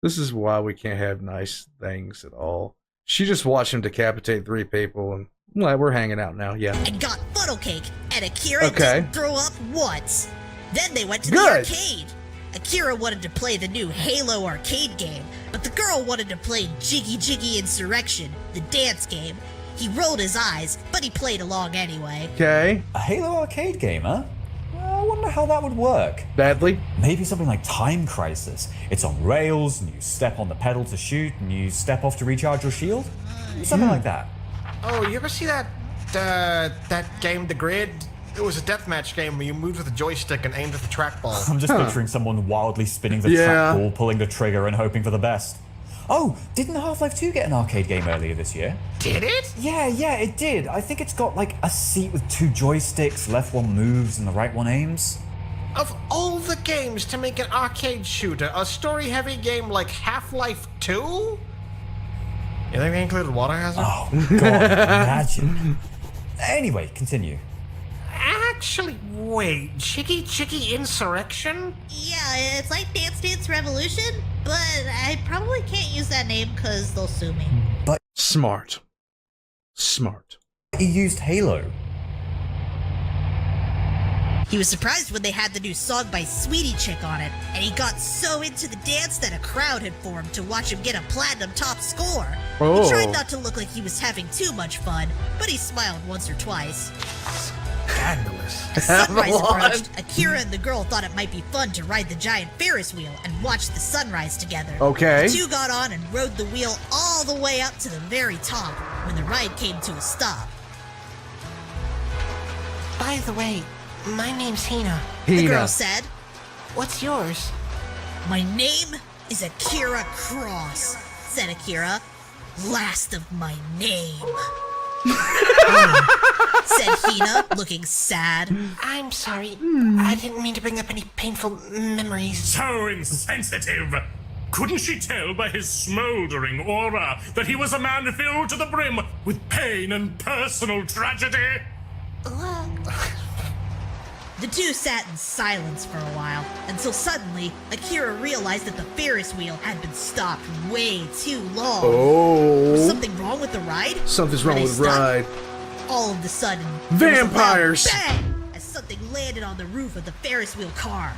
This is why we can't have nice things at all. She just watched him decapitate 3 people, and well, we're hanging out now. Yeah. And got funnel cake, and Akira Okay. didn't throw up once. Then they went to the Good. arcade. Akira wanted to play the new Halo arcade game, but the girl wanted to play Jiggy Jiggy Insurrection, the dance game. He rolled his eyes, but he played along anyway. Okay. A Halo arcade game, huh? Well, I wonder how that would work. Badly. Maybe something like Time Crisis. It's on rails, and you step on the pedal to shoot, and you step off to recharge your shield. Something like that. Oh, you ever see that game, The Grid? It was a deathmatch game where you moved with a joystick and aimed at the trackball. I'm just picturing someone wildly spinning the Yeah. trackball, pulling the trigger, and hoping for the best. Oh, didn't Half-Life 2 get an arcade game earlier this year? Did it? Yeah, it did. I think it's got like a seat with 2 joysticks, left one moves and the right one aims. Of all the games to make an arcade shooter, a story-heavy game like Half-Life 2? You think they included water hazard? Oh, God, imagine. Anyway, continue. Actually, wait. Chicky Insurrection? Yeah, it's like Dance Dance Revolution, but I probably can't use that name because they'll sue me. But Smart. he used Halo. He was surprised when they had the new song by Sweetie Chick on it, and he got so into the dance that a crowd had formed to watch him get a platinum top score. Oh. He tried not to look like he was having too much fun, but he smiled once or twice. Scandalous. As sunrise approached, Akira and the girl thought it might be fun to ride the giant Ferris wheel and watch the sunrise together. Okay. The two got on and rode the wheel all the way up to the very top when the ride came to a stop. By the way, my name's Hina. The girl said, What's yours? "My name is Akira Cross," said Akira. "Last of my name." Said Hina, looking sad. I'm sorry. I didn't mean to bring up any painful memories. So insensitive! Couldn't she tell by his smoldering aura that he was a man filled to the brim with pain and personal tragedy? The two sat in silence for a while, until suddenly, Akira realized that the Ferris wheel had been stopped way too long. Was Oh. something wrong with the ride? Something's Were wrong they with the stuck? ride. All of a sudden, there was a loud Vampires! bang as something landed on the roof of the Ferris wheel car.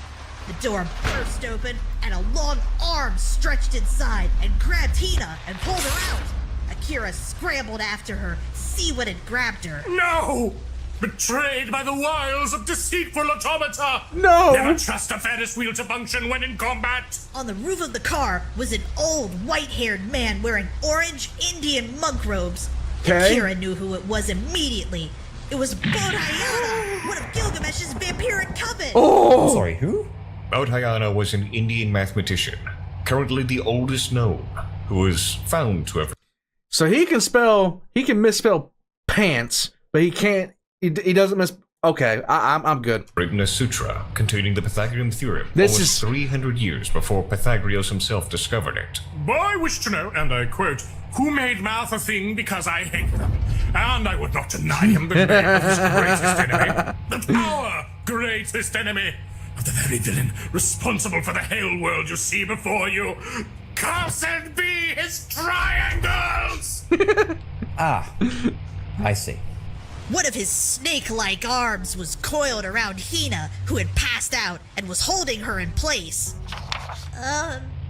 The door burst open, and a long arm stretched inside and grabbed Hina and pulled her out. Akira scrambled after her, see what had grabbed her. No! Betrayed by the wiles of deceitful automata! No! Never trust a Ferris wheel to function when in combat! On the roof of the car was an old, white-haired man wearing orange Indian monk robes. Okay. Akira knew who it was immediately. It was Bodhayana, one of Gilgamesh's vampiric coven. Oh. Sorry, who? Bodhayana was an Indian mathematician, currently the oldest known, who was found to have So he can misspell pants, but he can't. He doesn't miss. Okay, I'm good. written a sutra containing the Pythagorean theorem This almost is- 300 years before Pythagoras himself discovered it. I wish to know, and I quote, who made math a thing because I hate them. And I would not deny him the name of his greatest enemy. The power greatest enemy of the very villain responsible for the hell world you see before you. Cursed be his triangles! Ah, I see. One of his snake-like arms was coiled around Hina, who had passed out and was holding her in place.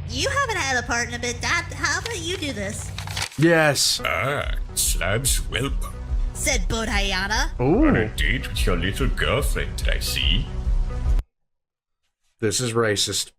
You haven't had a part in a bit, Dad. How about you do this? Yes. Ah, Slab's whelp. Said Bodhayana. On a Ooh, date with your little girlfriend, I see. this is racist.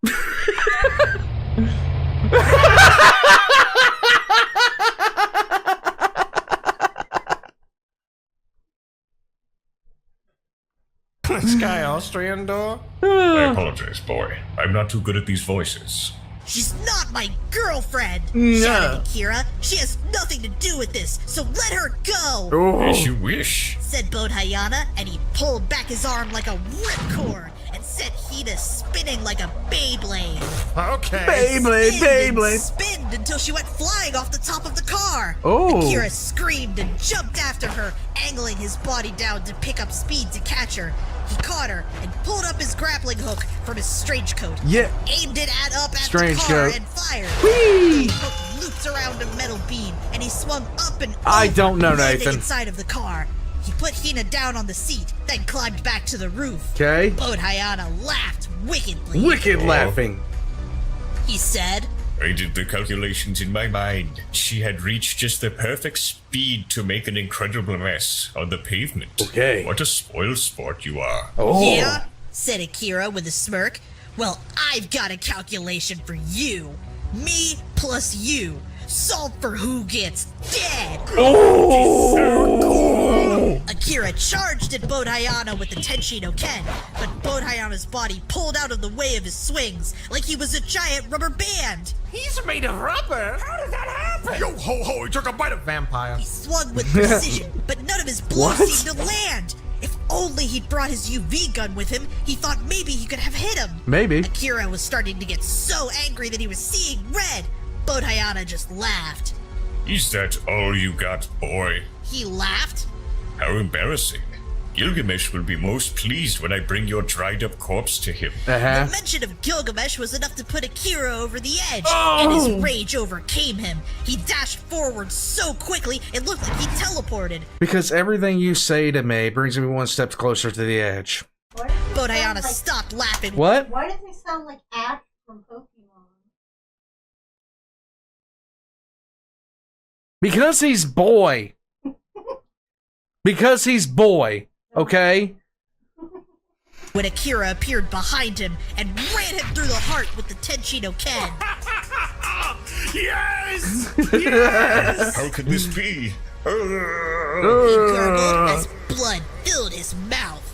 This guy Austrian door? I apologize, boy. I'm not too good at these voices. She's not my girlfriend, No. shouted Akira. She has nothing to do with this, so let her go, Oh. As you wish. said Bodhayana, and he pulled back his arm like a ripcord and set Hina spinning like a Beyblade. Okay. Beyblade. Spinned until she went flying off the top of the car. Oh. Akira screamed and jumped after her, angling his body down to pick up speed to catch her. He caught her and pulled up his grappling hook from his strange coat. Yeah. Aimed it up at Strange the car coat. and fired. Whee! The hook looped around a metal beam and he swung up and I over, don't know, landing Nathan. inside of the car. He put Hina down on the seat, then climbed back to the roof. Okay. Bodhayana laughed wickedly. Wicked laughing. He said, I did the calculations in my mind. She had reached just the perfect speed to make an incredible mess on the pavement. Okay. What a spoiled sport you are. Oh. Yeah, said Akira with a smirk. Well, I've got a calculation for you. Me plus you. Solve for who gets dead. Oh. Akira charged at Bodhayana with the Tenshi no Ken, but Bodhayana's body pulled out of the way of his swings like he was a giant rubber band. He's made of rubber. How did that happen? Yo, ho, he took a bite of vampire. He swung with precision, but none of his blows What? seemed to land. If only he'd brought his UV gun with him, he thought maybe he could have hit him. Maybe. Akira was starting to get so angry that he was seeing red. Bodhayana just laughed. Is that all you got, boy? He laughed? How embarrassing. Gilgamesh will be most pleased when I bring your dried-up corpse to him. The mention of Gilgamesh was enough to put Akira over the edge, Oh! and his rage overcame him. He dashed forward so quickly, it looked like he teleported. Because everything you say to me brings me one step closer to the edge. Bodhayana stopped laughing. What? Why does he sound like Ash from Pokemon? Because he's boy. Because he's boy. Okay? When Akira appeared behind him and ran him through the heart with the Tenshino Ken. Yes! Yes! How could this be? He gurgled as blood filled his mouth.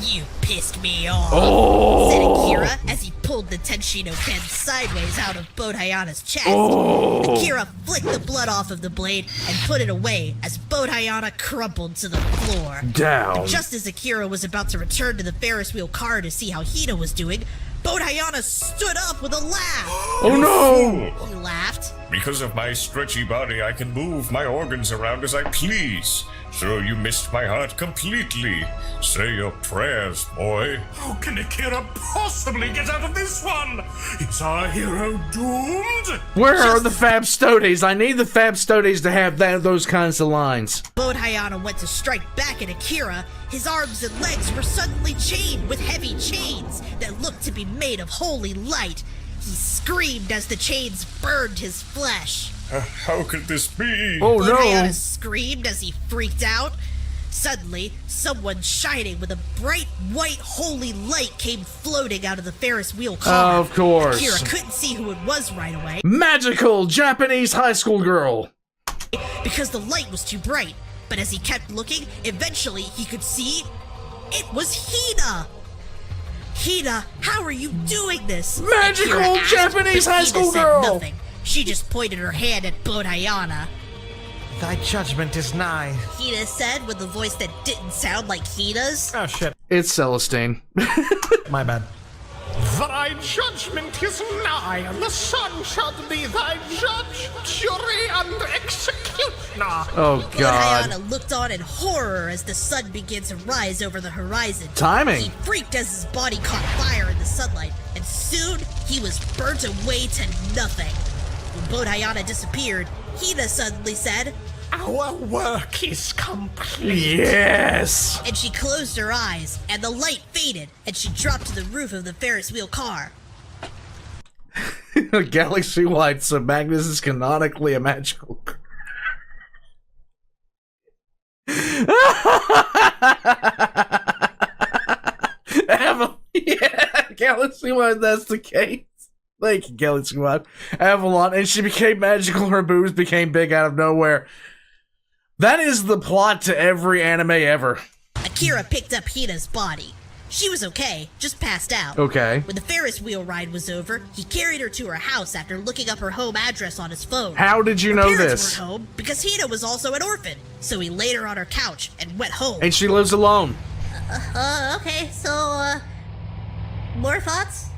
You pissed me off, said Akira as he pulled the Tenshino Ken sideways out of Bodhayana's chest. Akira flicked the blood off of the blade and put it away as Bodhayana crumpled to the floor. Down. Just as Akira was about to return to the Ferris wheel car to see how Hina was doing, Bodhayana stood up with a laugh. Oh no! He laughed. Because of my stretchy body, I can move my organs around as I please. So you missed my heart completely. Say your prayers, boy. How can Akira possibly get out of this one? Is our hero doomed? Where are the Fab Stoties? I need the Fab Stoties to have those kinds of lines. Bodhayana went to strike back at Akira. His arms and legs were suddenly chained with heavy chains that looked to be made of holy light. He screamed as the chains burned his flesh. How could this be? Oh Bodhayana no! screamed as he freaked out. Suddenly, someone shining with a bright white holy light came floating out of the Ferris wheel car. Of course. Akira couldn't see who it was right away Magical Japanese high school girl. because the light was too bright. But as he kept looking, eventually he could see it was Hina. Hina, how are you doing this? Magical Akira asked, Japanese but high Hina school said girl. nothing. She just pointed her hand at Bodhayana. Thy judgment is nigh. Hina said with a voice that didn't sound like Hina's. Oh shit, It's Celestine. my bad. Thy judgment is nigh, and the sun shall be thy judge, jury, and executioner. Oh god. Bodhayana looked on in horror as the sun began to rise over the horizon. Timing. He freaked as his body caught fire in the sunlight, and soon he was burnt away to nothing. When Bodhayana disappeared, Hina suddenly said, Our work is complete. Yes. and she closed her eyes, and the light faded, and she dropped to the roof of the Ferris wheel car. Galaxy-wide, so Magnus is canonically a magical girl. Yeah, Galaxy-wide, that's the case. Thank you, Galaxy-wide. Avalon, and she became magical, her boobs became big out of nowhere. That is the plot to every anime ever. Akira picked up Hina's body. She was okay, just passed out. Okay. When the Ferris wheel ride was over, he carried her to her house after looking up her home address on his phone. How did you Her know parents this? weren't home because Hina was also an orphan, so he laid her on her couch and went home. And she lives alone. Okay, so, more thoughts?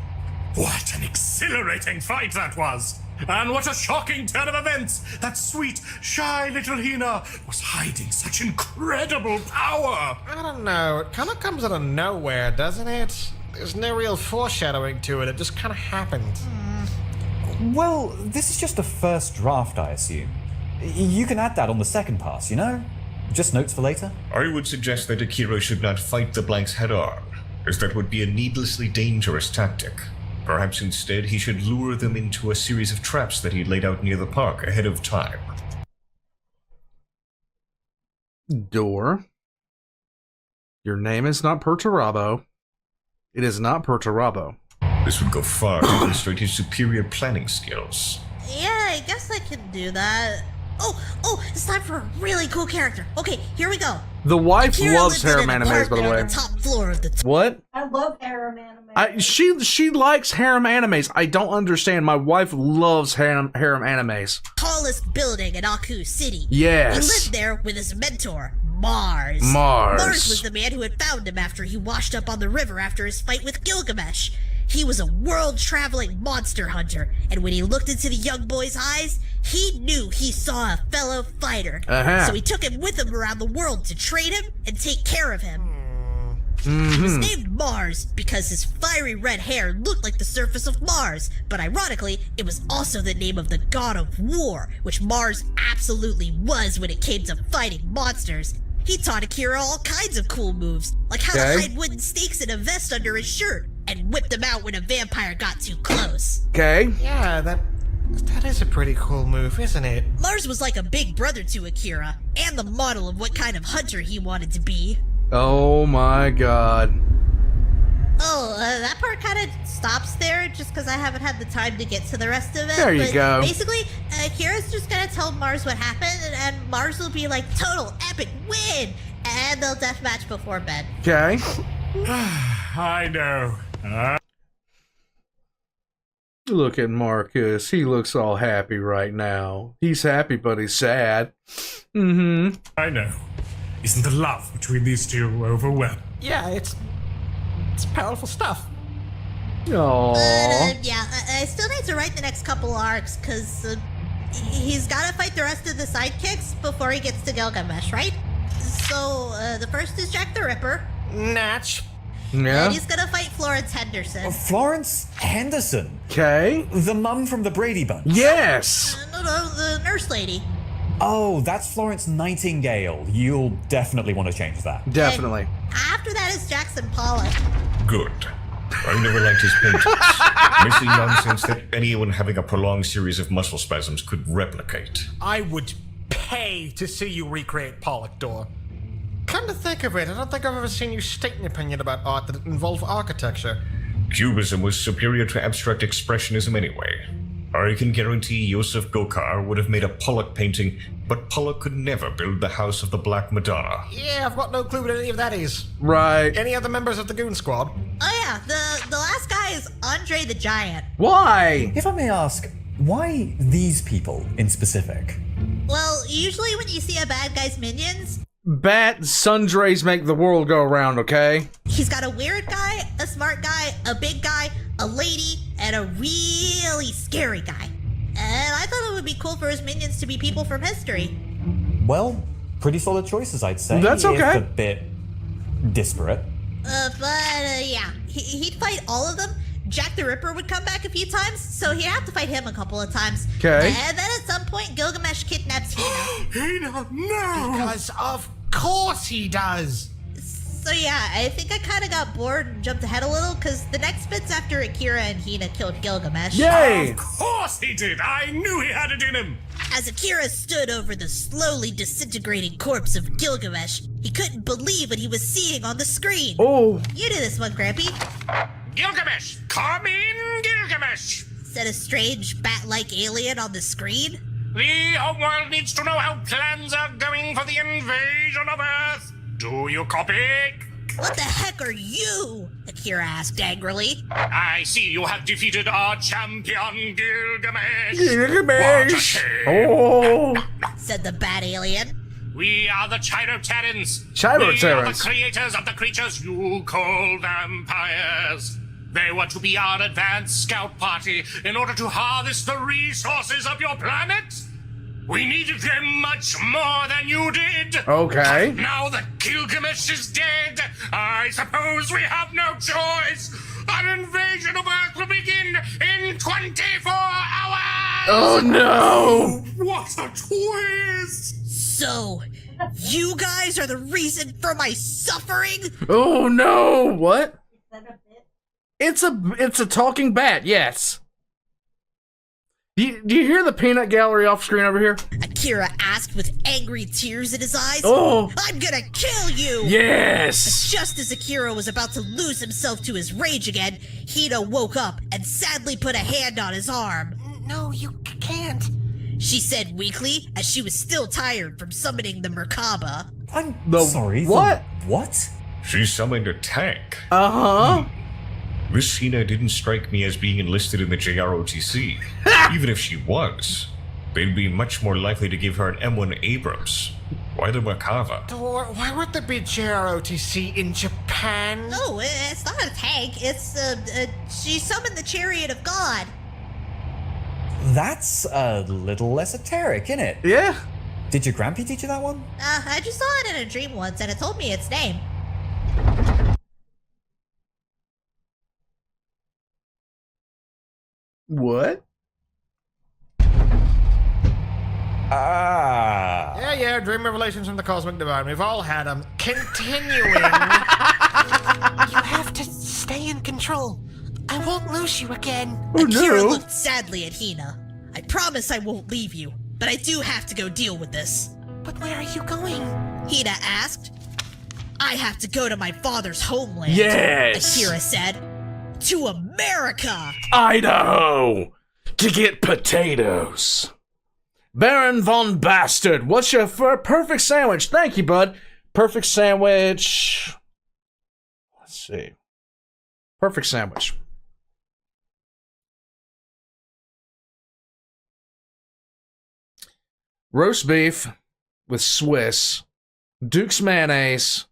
What an exhilarating fight that was! And what a shocking turn of events! That sweet, shy little Hina was hiding such incredible power! I don't know, it kind of comes out of nowhere, doesn't it? There's no real foreshadowing to it, it just kind of happened. Well, this is just a first draft, I assume. You can add that on the second pass, you know? Just notes for later. I would suggest that Akira should not fight the blanks head-on, as that would be a needlessly dangerous tactic. Perhaps instead he should lure them into a series of traps that he laid out near the park ahead of time. Door. Your name is not Perturabo. It is not Perturabo. This would go far to demonstrate his superior planning skills. Yeah, I guess I can do that. Oh, it's time for a really cool character. Okay, here we go. The wife Akira loves lived in harem an animes, by the apartment way. on the top floor of the What? I love harem anime. She likes harem animes. I don't understand. My wife loves harem animes. tallest building in Aku City. Yes. He lived there with his mentor, Mars. Mars. Mars was the man who had found him after he washed up on the river after his fight with Gilgamesh. He was a world-traveling monster hunter, and when he looked into the young boy's eyes, he knew he saw a fellow fighter. So he took him with him around the world to train him and take care of him. He was named Mars because his fiery red hair looked like the surface of Mars, but ironically, it was also the name of the god of war, which Mars absolutely was when it came to fighting monsters. He taught Akira all kinds of cool moves, like how to hide wooden stakes in a vest under his shirt, and whip them out when a vampire got too close. Okay. Yeah, that is a pretty cool move, isn't it? Mars was like a big brother to Akira, and the model of what kind of hunter he wanted to be. Oh my god. Oh, that part kind of stops there just because I haven't had the time to get to the rest of it. There you go. Basically, Akira's just gonna tell Mars what happened, and Mars will be like, total epic win! And they'll deathmatch before bed. Okay. I know. Look at Marcus. He looks all happy right now. He's happy, but he's sad. I know. Isn't the love between these two overwhelming? Yeah, it's powerful stuff. Aww. I still need to write the next couple arcs, because he's gotta fight the rest of the sidekicks before he gets to Gilgamesh, right? So, the first is Jack the Ripper. Natch. Yeah. And he's gonna fight Florence Henderson. Florence Henderson? Okay. The mum from the Brady Bunch? Yes. No, the nurse lady. Oh, that's Florence Nightingale. You'll definitely want to change that. Definitely. And after that is Jackson Pollock. Good. I never liked his paintings. Missing nonsense that anyone having a prolonged series of muscle spasms could replicate. I would pay to see you recreate Pollock Door. Come to think of it, I don't think I've ever seen you state an opinion about art that involved architecture. Cubism was superior to abstract expressionism anyway. I can guarantee Joseph Gokar would have made a Pollock painting, but Pollock could never build the House of the Black Madonna. Yeah, I've got no clue what any of that is. Right. Any other members of the Goon Squad? Oh yeah, the last guy is Andre the Giant. Why? If I may ask, why these people in specific? Well, usually when you see a bad guy's minions, Bat sundries make the world go around, okay? he's got a weird guy, a smart guy, a big guy, a lady, and a really scary guy. And I thought it would be cool for his minions to be people from history. Well, pretty solid choices, I'd say. That's okay. If a bit disparate. Yeah, he'd fight all of them. Jack the Ripper would come back a few times, so he'd have to fight him a couple of times. Okay. And then at some point, Gilgamesh kidnaps Hina. Hina, no! Because of course he does! So yeah, I think I kind of got bored and jumped ahead a little, because the next bit's after Akira and Hina killed Gilgamesh. Yay! Of course he did! I knew he had it in him! As Akira stood over the slowly disintegrating corpse of Gilgamesh, he couldn't believe what he was seeing on the screen. Oh. You do this one, Grampy, Gilgamesh! Come in, Gilgamesh! said a strange bat-like alien on the screen. The whole world needs to know how plans are going for the invasion of Earth. Do you copy? What the heck are you? Akira asked angrily. I see you have defeated our champion, Gilgamesh. Gilgamesh. What a shame. Oh. Said the bat alien. We are the Chiroterrans. Chiroterrans. We are the creators of the creatures you call vampires. They were to be our advanced scout party in order to harvest the resources of your planet. We needed them much more than you did. Okay. But now that Gilgamesh is dead, I suppose we have no choice. An invasion of Earth will begin in 24 hours. Oh no! What a twist! So, you guys are the reason for my suffering? Oh no! What? Is that a bit? It's a talking bat. Yes. Do you hear the peanut gallery off screen over here? Akira asked with angry tears in his eyes. Oh. I'm gonna kill you! Yes. Just as Akira was about to lose himself to his rage again, Hina woke up and sadly put a hand on his arm. No, you can't. She said weakly, as she was still tired from summoning the Merkaba. I'm The sorry. what? The what? She summoned a tank. Uh-huh. This Hina didn't strike me as being enlisted in the JROTC. Even if she was, they'd be much more likely to give her an M1 Abrams. Why the Wakava? Why would there be JROTC in Japan? Oh, it's not a tank. It's, she summoned the chariot of God. That's a little esoteric, isn't it? Yeah. Did your grampy teach you that one? I just saw it in a dream once, and it told me its name. What? Ah. Yeah, dream revelations from the cosmic divine. We've all had them. Continuing. You have to stay in control. I won't lose you again. Oh, Akira no. looked sadly at Hina. I promise I won't leave you, but I do have to go deal with this. But where are you going? Hina asked. I have to go to my father's homeland. Yes. Akira said. To America! Idaho to get potatoes. Baron Von Bastard, what's your perfect sandwich? Thank you, bud. Perfect sandwich. Let's see. Perfect sandwich. Roast beef with Swiss, Duke's mayonnaise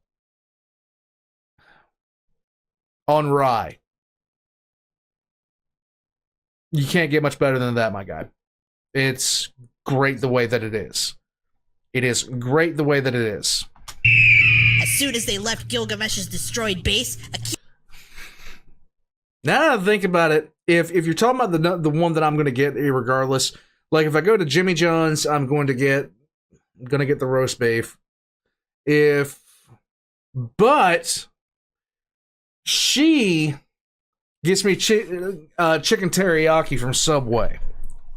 on rye. You can't get much better than that, my guy. It's great the way that it is. It is great the way that it is. As soon as they left Gilgamesh's destroyed base, Now that I think about it, if you're talking about the one that I'm going to get irregardless, like if I go to Jimmy John's, I'm going to get the roast beef. But she gets me chicken teriyaki from Subway.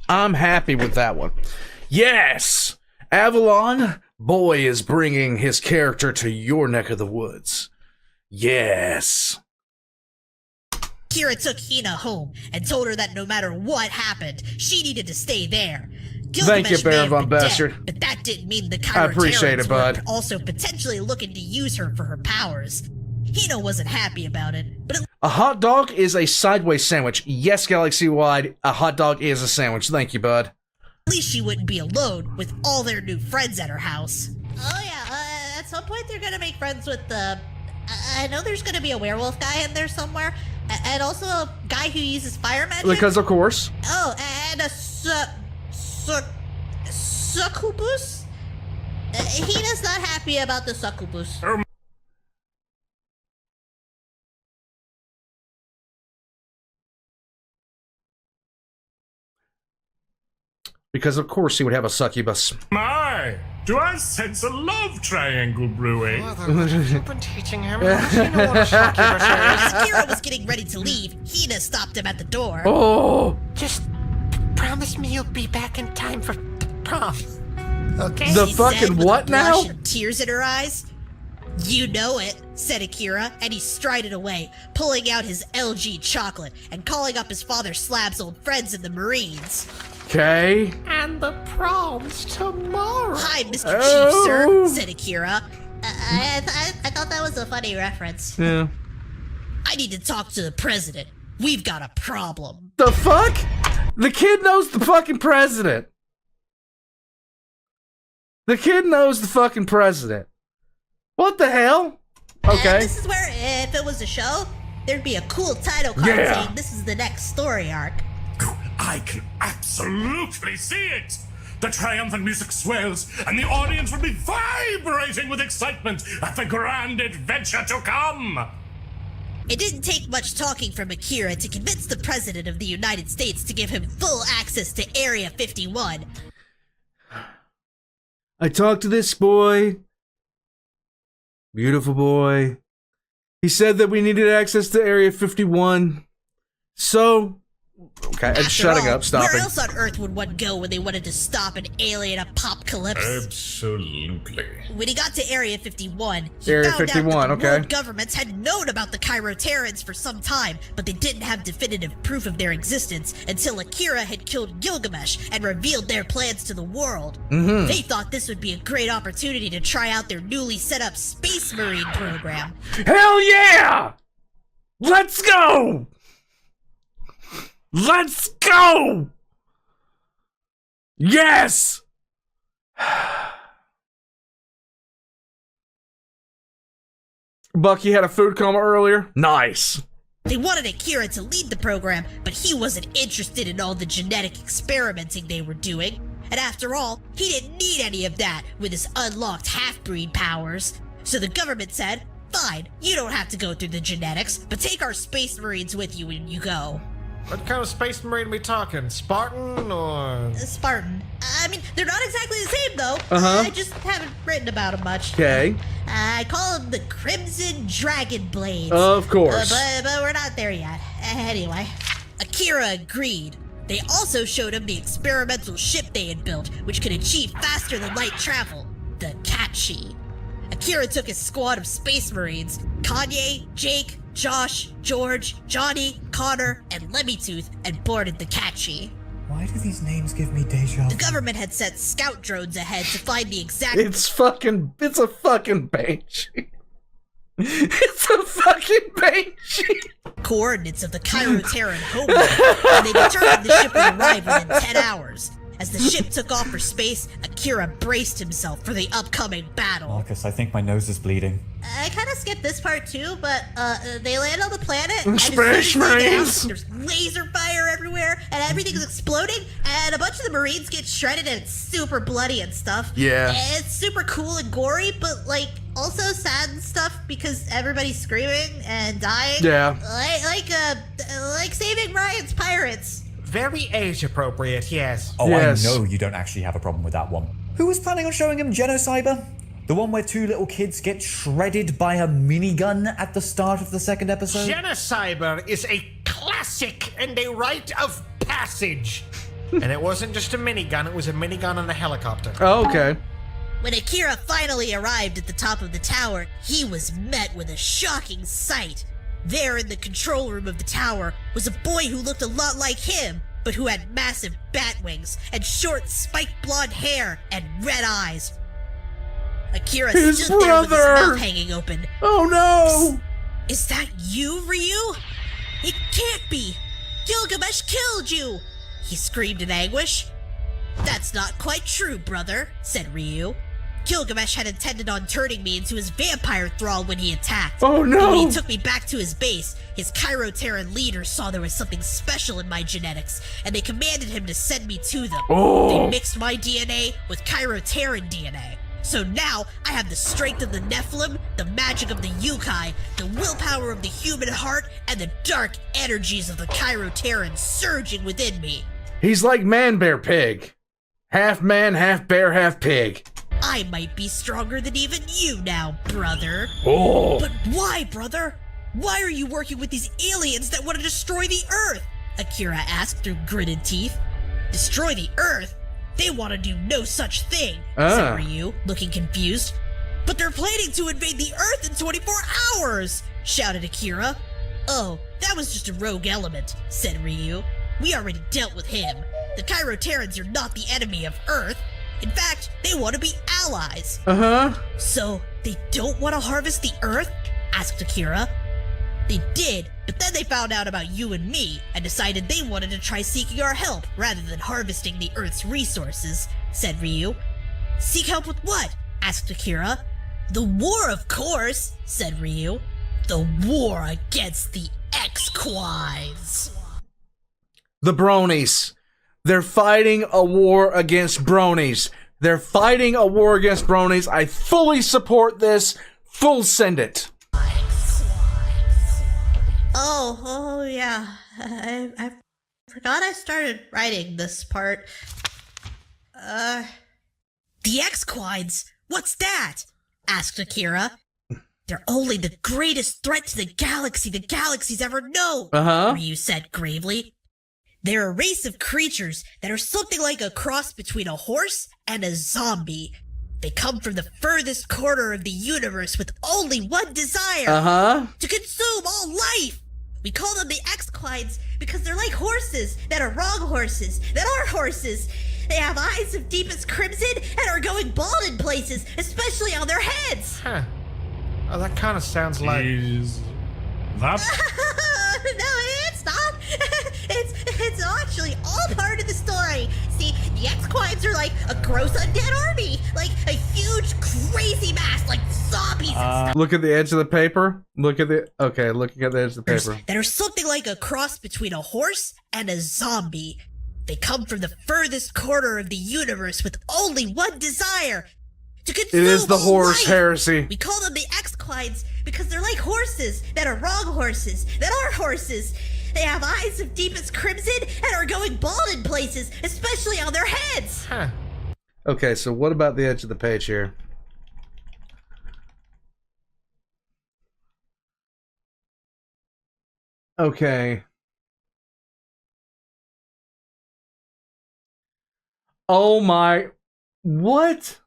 I'm happy with that one. Yes! Avalon, boy is bringing his character to your neck of the woods. Yes. Akira took Hina home and told her that no matter what happened, she needed to stay there. Thank you, Gilgamesh may Baron have Von been dead, Bastard. but that didn't mean the I appreciate Chiroterians it, bud. were also potentially looking to use her for her powers. Hina wasn't happy about it, but A hot dog is a sideways sandwich. Yes, Galaxy-wide, a hot dog is a sandwich. Thank you, bud. at least she wouldn't be alone with all their new friends at her house. Oh yeah, at some point they're gonna make friends with the... I know there's gonna be a werewolf guy in there somewhere, and also a guy who uses fire magic. Because, of course. Oh, and a succubus? Hina's not happy about the succubus. Because, of course, he would have a succubus. My, do I sense a love triangle brewing? You've been teaching him. How does he know what a succubus is? As Akira was getting ready to leave, Hina stopped him at the door. Oh! Just promise me you'll be back in time for the prom. Okay? The She fucking said with what a blush now? and tears in her eyes. You know it, said Akira, and he strided away, pulling out his LG chocolate and calling up his father Slab's old friends in the Marines. Okay. And the prom's tomorrow. Hi, Mr. Oh. Chief, sir, said Akira. I thought that was a funny reference. Yeah. I need to talk to the president. We've got a problem. The fuck? The kid knows the fucking president. The kid knows the fucking president. What the hell? Okay. And this is where, if it was a show, there'd be a cool title card Yeah. saying this is the next story arc. I can absolutely see it! The triumphant music swells, and the audience will be vibrating with excitement at the grand adventure to come! It didn't take much talking from Akira to convince the President of the United States to give him full access to Area 51. I talked to this boy. Beautiful boy. He said that we needed access to Area 51. So... Okay, I'm After shutting all, up, stopping. Where else on Earth would one go when they wanted to stop an alien apocalypse? Absolutely. When he got to Area 51, he Area found 51, out that the okay. world governments had known about the Chiroterians for some time, but they didn't have definitive proof of their existence until Akira had killed Gilgamesh and revealed their plans to the world. Mm-hmm. They thought this would be a great opportunity to try out their newly set up Space Marine program. Hell yeah! Let's go! Let's go! Yes! Bucky had a food coma earlier. Nice. They wanted Akira to lead the program, but he wasn't interested in all the genetic experimenting they were doing. And after all, he didn't need any of that with his unlocked half-breed powers. So the government said, fine, you don't have to go through the genetics, but take our space marines with you when you go. What kind of space marine are we talking? Spartan or... Spartan. I mean, they're not exactly the same, though. Uh-huh. I just haven't written about them much. Okay. I call them the Crimson Dragon Blades. Of course. But we're not there yet. Anyway, Akira agreed. They also showed him the experimental ship they had built, which could achieve faster than light travel, the Catchy. Akira took his squad of space marines, Kanye, Jake, Josh, George, Johnny, Connor, and Lemmy-Tooth, and boarded the Catchy. Why do these names give me deja vu? The government had sent scout drones ahead to find the exact... It's a fucking banshee. It's a fucking banshee. coordinates of the Cairo-Terran homeworld, and they determined the ship would arrive within 10 hours. As the ship took off for space, Akira braced himself for the upcoming battle. Marcus, I think my nose is bleeding. I kind of skipped this part too, but they land on the planet, and Space Marines! there's laser fire everywhere, and everything's exploding, and a bunch of the Marines get shredded, and it's super bloody and stuff. Yeah. And it's super cool and gory, but like also sad and stuff because everybody's screaming and dying. Yeah. Like Saving Ryan's Pirates. Very age appropriate, yes. Oh, Yes. I know you don't actually have a problem with that one. Who was planning on showing him Genocyber? The one where two little kids get shredded by a minigun at the start of the second episode? Genocyber is a classic and a rite of passage. And it wasn't just a minigun, it was a minigun and a helicopter. Oh, okay. When Akira finally arrived at the top of the tower, he was met with a shocking sight. There in the control room of the tower was a boy who looked a lot like him, but who had massive bat wings and short spiked blonde hair and red eyes. Akira His stood there with his brother! mouth hanging open. Oh no! Is that you, Ryu? It can't be! Gilgamesh killed you! He screamed in anguish. That's not quite true, brother, said Ryu. Gilgamesh had intended on turning me into his vampire thrall when he attacked. Oh no! But when he took me back to his base, his Cairo-Terran leaders saw there was something special in my genetics, and they commanded him to send me to them. Oh. They mixed my DNA with Cairo-Terran DNA. So now, I have the strength of the Nephilim, the magic of the yokai, the willpower of the human heart, and the dark energies of the Cairo-Terran surging within me. He's like Man Bear Pig. Half man, half bear, half pig. I might be stronger than even you now, brother. Oh. But why, brother? Why are you working with these aliens that want to destroy the Earth? Akira asked through gritted teeth. Destroy the Earth? They want to do no such thing, said Ryu, looking confused. But they're planning to invade the Earth in 24 hours, shouted Akira. Oh, that was just a rogue element, said Ryu. We already dealt with him. The Cairo-Terrans are not the enemy of Earth. In fact, they want to be allies. Uh-huh. So, they don't want to harvest the Earth? Asked Akira. They did, but then they found out about you and me, and decided they wanted to try seeking our help rather than harvesting the Earth's resources, said Ryu. Seek help with what? Asked Akira. The war, of course, said Ryu. The war against the X-Quines. The bronies. They're fighting a war against bronies. They're fighting a war against bronies. I fully support this. Full send it. Oh yeah. I forgot I started writing this part. The X-Quines? What's that? Asked Akira. They're only the greatest threat to the galaxy's ever known, Ryu said gravely. They're a race of creatures that are something like a cross between a horse and a zombie. They come from the furthest corner of the universe with only one desire. To consume all life. We call them the X-Quines because they're like horses that are wrong horses, that are horses. They have eyes of deepest crimson and are going bald in places, especially on their heads. Huh. Oh, that kind of sounds like... Is that... No, it's not. It's actually all part of the story. See, the X-Quides are like a gross undead army, like a huge crazy mass, like zombies and stuff. Look at the edge of the paper. Looking at the edge of the paper. That are something like a cross between a horse and a zombie. They come from the furthest corner of the universe with only one desire: to consume It is the all horse life. heresy. We call them the X-Quides because they're like horses that are wrong horses, that are horses. They have eyes of deepest crimson and are going bald in places, especially on their heads. Huh. Okay, so what about the edge of the page here? Okay. Oh my... What?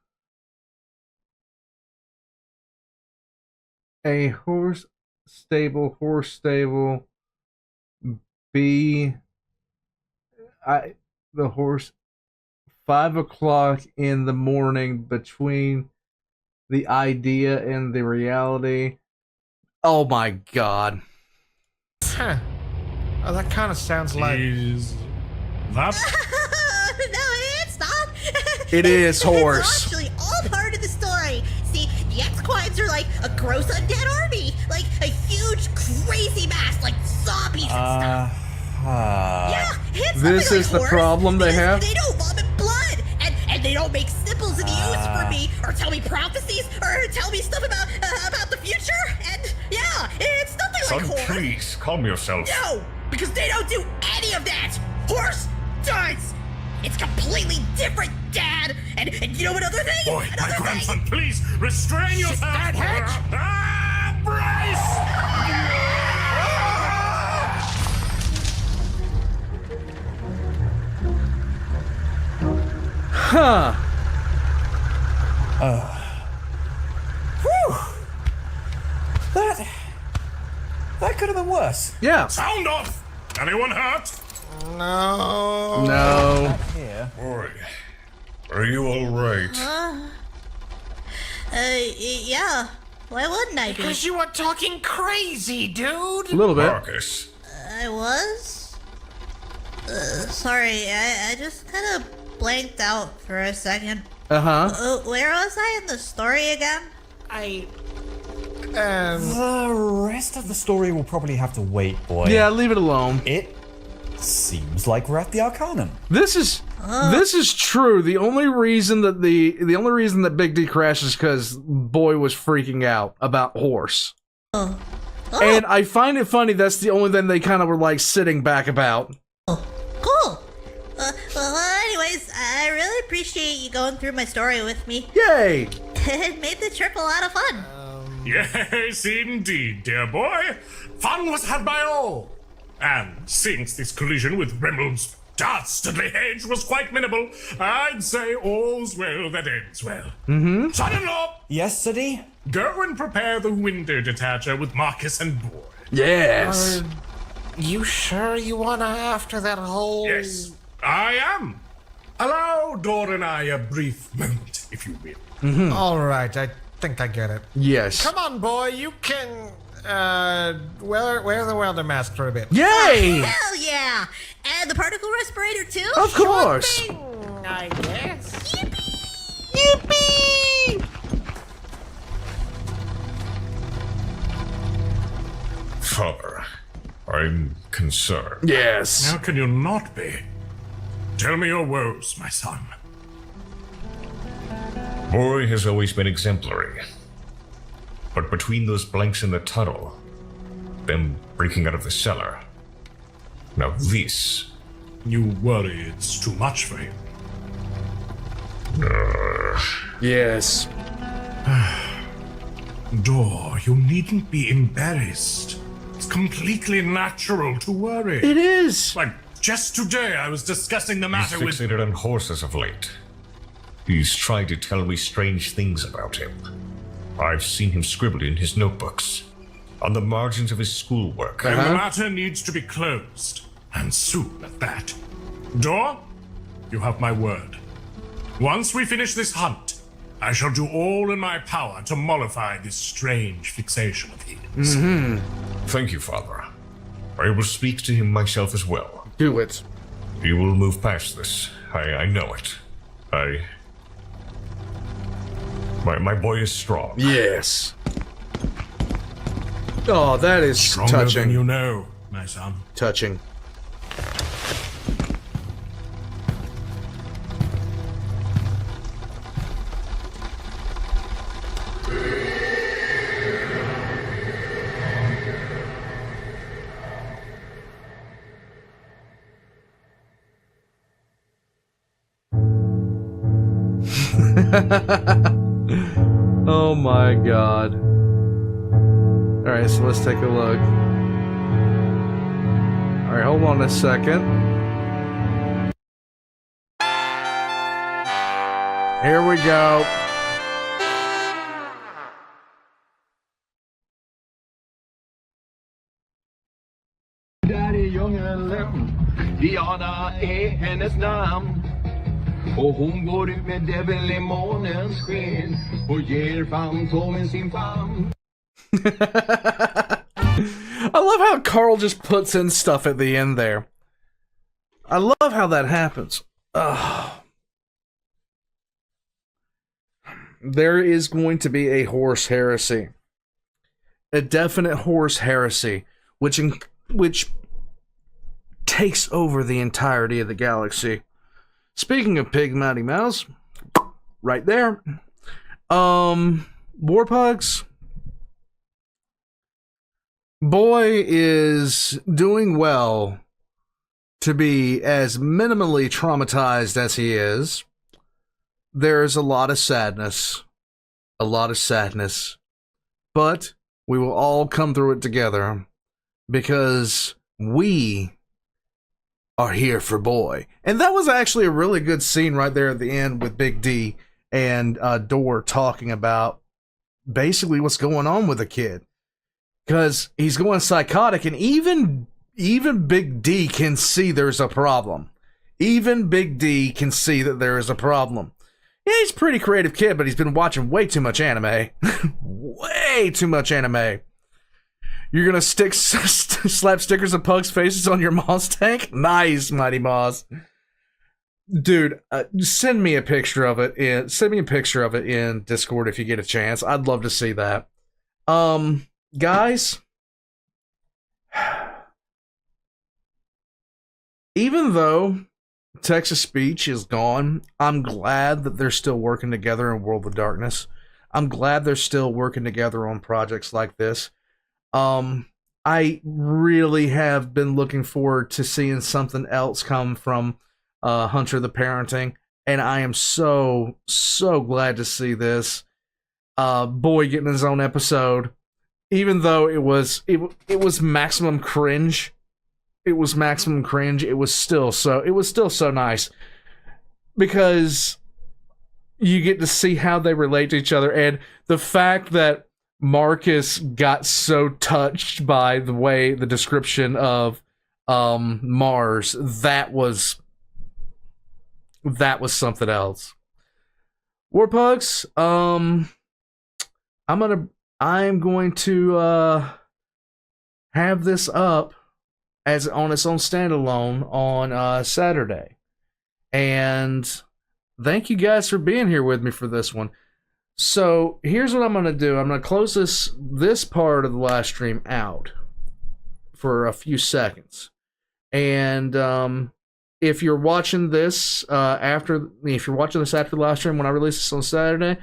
A horse stable. The horse 5 o'clock in the morning between the idea and the reality. Oh my god. Huh. Oh, that kind of sounds like... Is that? No, it's not. It is horse. It's actually all part of the story. See, the X-Quides are like a gross undead army, like a huge crazy mass, like zombies and stuff. Yeah, it's This something is like the horse, problem they because have? They don't vomit blood, and they don't make snipples in the ooze for me, or tell me prophecies, or tell me stuff about the future. And yeah, it's nothing Son, like horse. please, calm yourself. No, because they don't do any of that. Horse does. It's completely different, Dad. And you know what other thing? Boy, my Another grandson, please restrain yourself. that hatch? Huh. That could have been worse. Yeah. Sound off! Anyone hurt? No. No. Here. Boy, are you alright? Yeah. Why wouldn't I be? Because you were talking crazy, dude. A little bit. Marcus, I was? Sorry, I just kind of blanked out for a second. Uh-huh. Where was I in the story again? The rest of the story will probably have to wait, boy. Yeah, leave it alone. It seems like we're at the Arcanum. This is true. The only reason that Big D crashes because Boy was freaking out about horse. And I find it funny that's the only thing they kind of were like sitting back about. Cool. Well, anyways, I really appreciate you going through my story with me. Yay! It made the trip a lot of fun. Yes, indeed, dear boy. Fun was had by all. And since this collision with Remmel's dastardly hedge was quite minimal, I'd say all's well that ends well. Mm-hmm. Son-in-law, Yes, City? go and prepare the window detacher with Marcus and Boy. Yes. You sure you wanna after that whole... Yes, I am. Allow Dor and I a brief moment, if you will. All right, I think I get it. Yes. Come on, boy, you can, wear the welder mask for a bit. Yay! Hell yeah! And the particle respirator too? Of course. I guess. Yippee! Father, I'm concerned. Yes. How can you not be? Tell me your woes, my son. Boy has always been exemplary. But between those blanks in the tunnel, them breaking out of the cellar, now this... You worry it's too much for him. Yes. Dor, you needn't be embarrassed. It's completely natural to worry. It is. Like, just today I was discussing the He's matter with... fixated on horses of late. He's tried to tell me strange things about him. I've seen him scribble in his notebooks, on the margins of his schoolwork. Then the matter needs to be closed. And soon at that. Dor, you have my word. Once we finish this hunt, I shall do all in my power to mollify this strange fixation of his. Thank you, Father. I will speak to him myself as well. Do it. He will move past this, I know it. My boy is strong. Yes. Oh, that is Stronger touching. than you know, my son. Touching. Oh my god. Alright, so let's take a look. Alright, hold on a second. Here we go. Där är djungeln, Diana är hennes namn. Och hon går ut med Devil i månens sken och ger Fantomen sin famn. I love how Carl just puts in stuff at the end there. I love how that happens. Ugh. There is going to be a horse heresy. A definite horse heresy, which takes over the entirety of the galaxy. Speaking of Pig Mighty Mouse, right there. Warpugs. Boy is doing well to be as minimally traumatized as he is. There's a lot of sadness. A lot of sadness. But we will all come through it together because we are here for Boy. And that was actually a really good scene right there at the end with Big D and Door talking about basically what's going on with the kid. Because he's going psychotic, and even Big D can see there's a problem. Even Big D can see that there is a problem. Yeah, he's a pretty creative kid, but he's been watching way too much anime. Way too much anime. You're gonna slap stickers of Pug's faces on your Moss tank? Nice, Mighty Moss. Dude, send me a picture of it in Discord if you get a chance. I'd love to see that. Guys, even though Texas Speech is gone, I'm glad that they're still working together in World of Darkness. I'm glad they're still working together on projects like this. I really have been looking forward to seeing something else come from Hunter the Parenting, and I am so glad to see this. Boy getting his own episode, even though it was maximum cringe. It was maximum cringe. It was still so nice because you get to see how they relate to each other, and the fact that Marcus got so touched by the description of Mars, that was something else. Warpugs, I'm going to have this up as on its own standalone on Saturday. And thank you guys for being here with me for this one. So here's what I'm going to do. I'm going to close this part of the live stream out for a few seconds. And if you're watching this after the live stream when I release this on Saturday,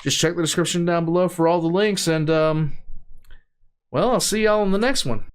just check the description down below for all the links. And well, I'll see y'all in the next one.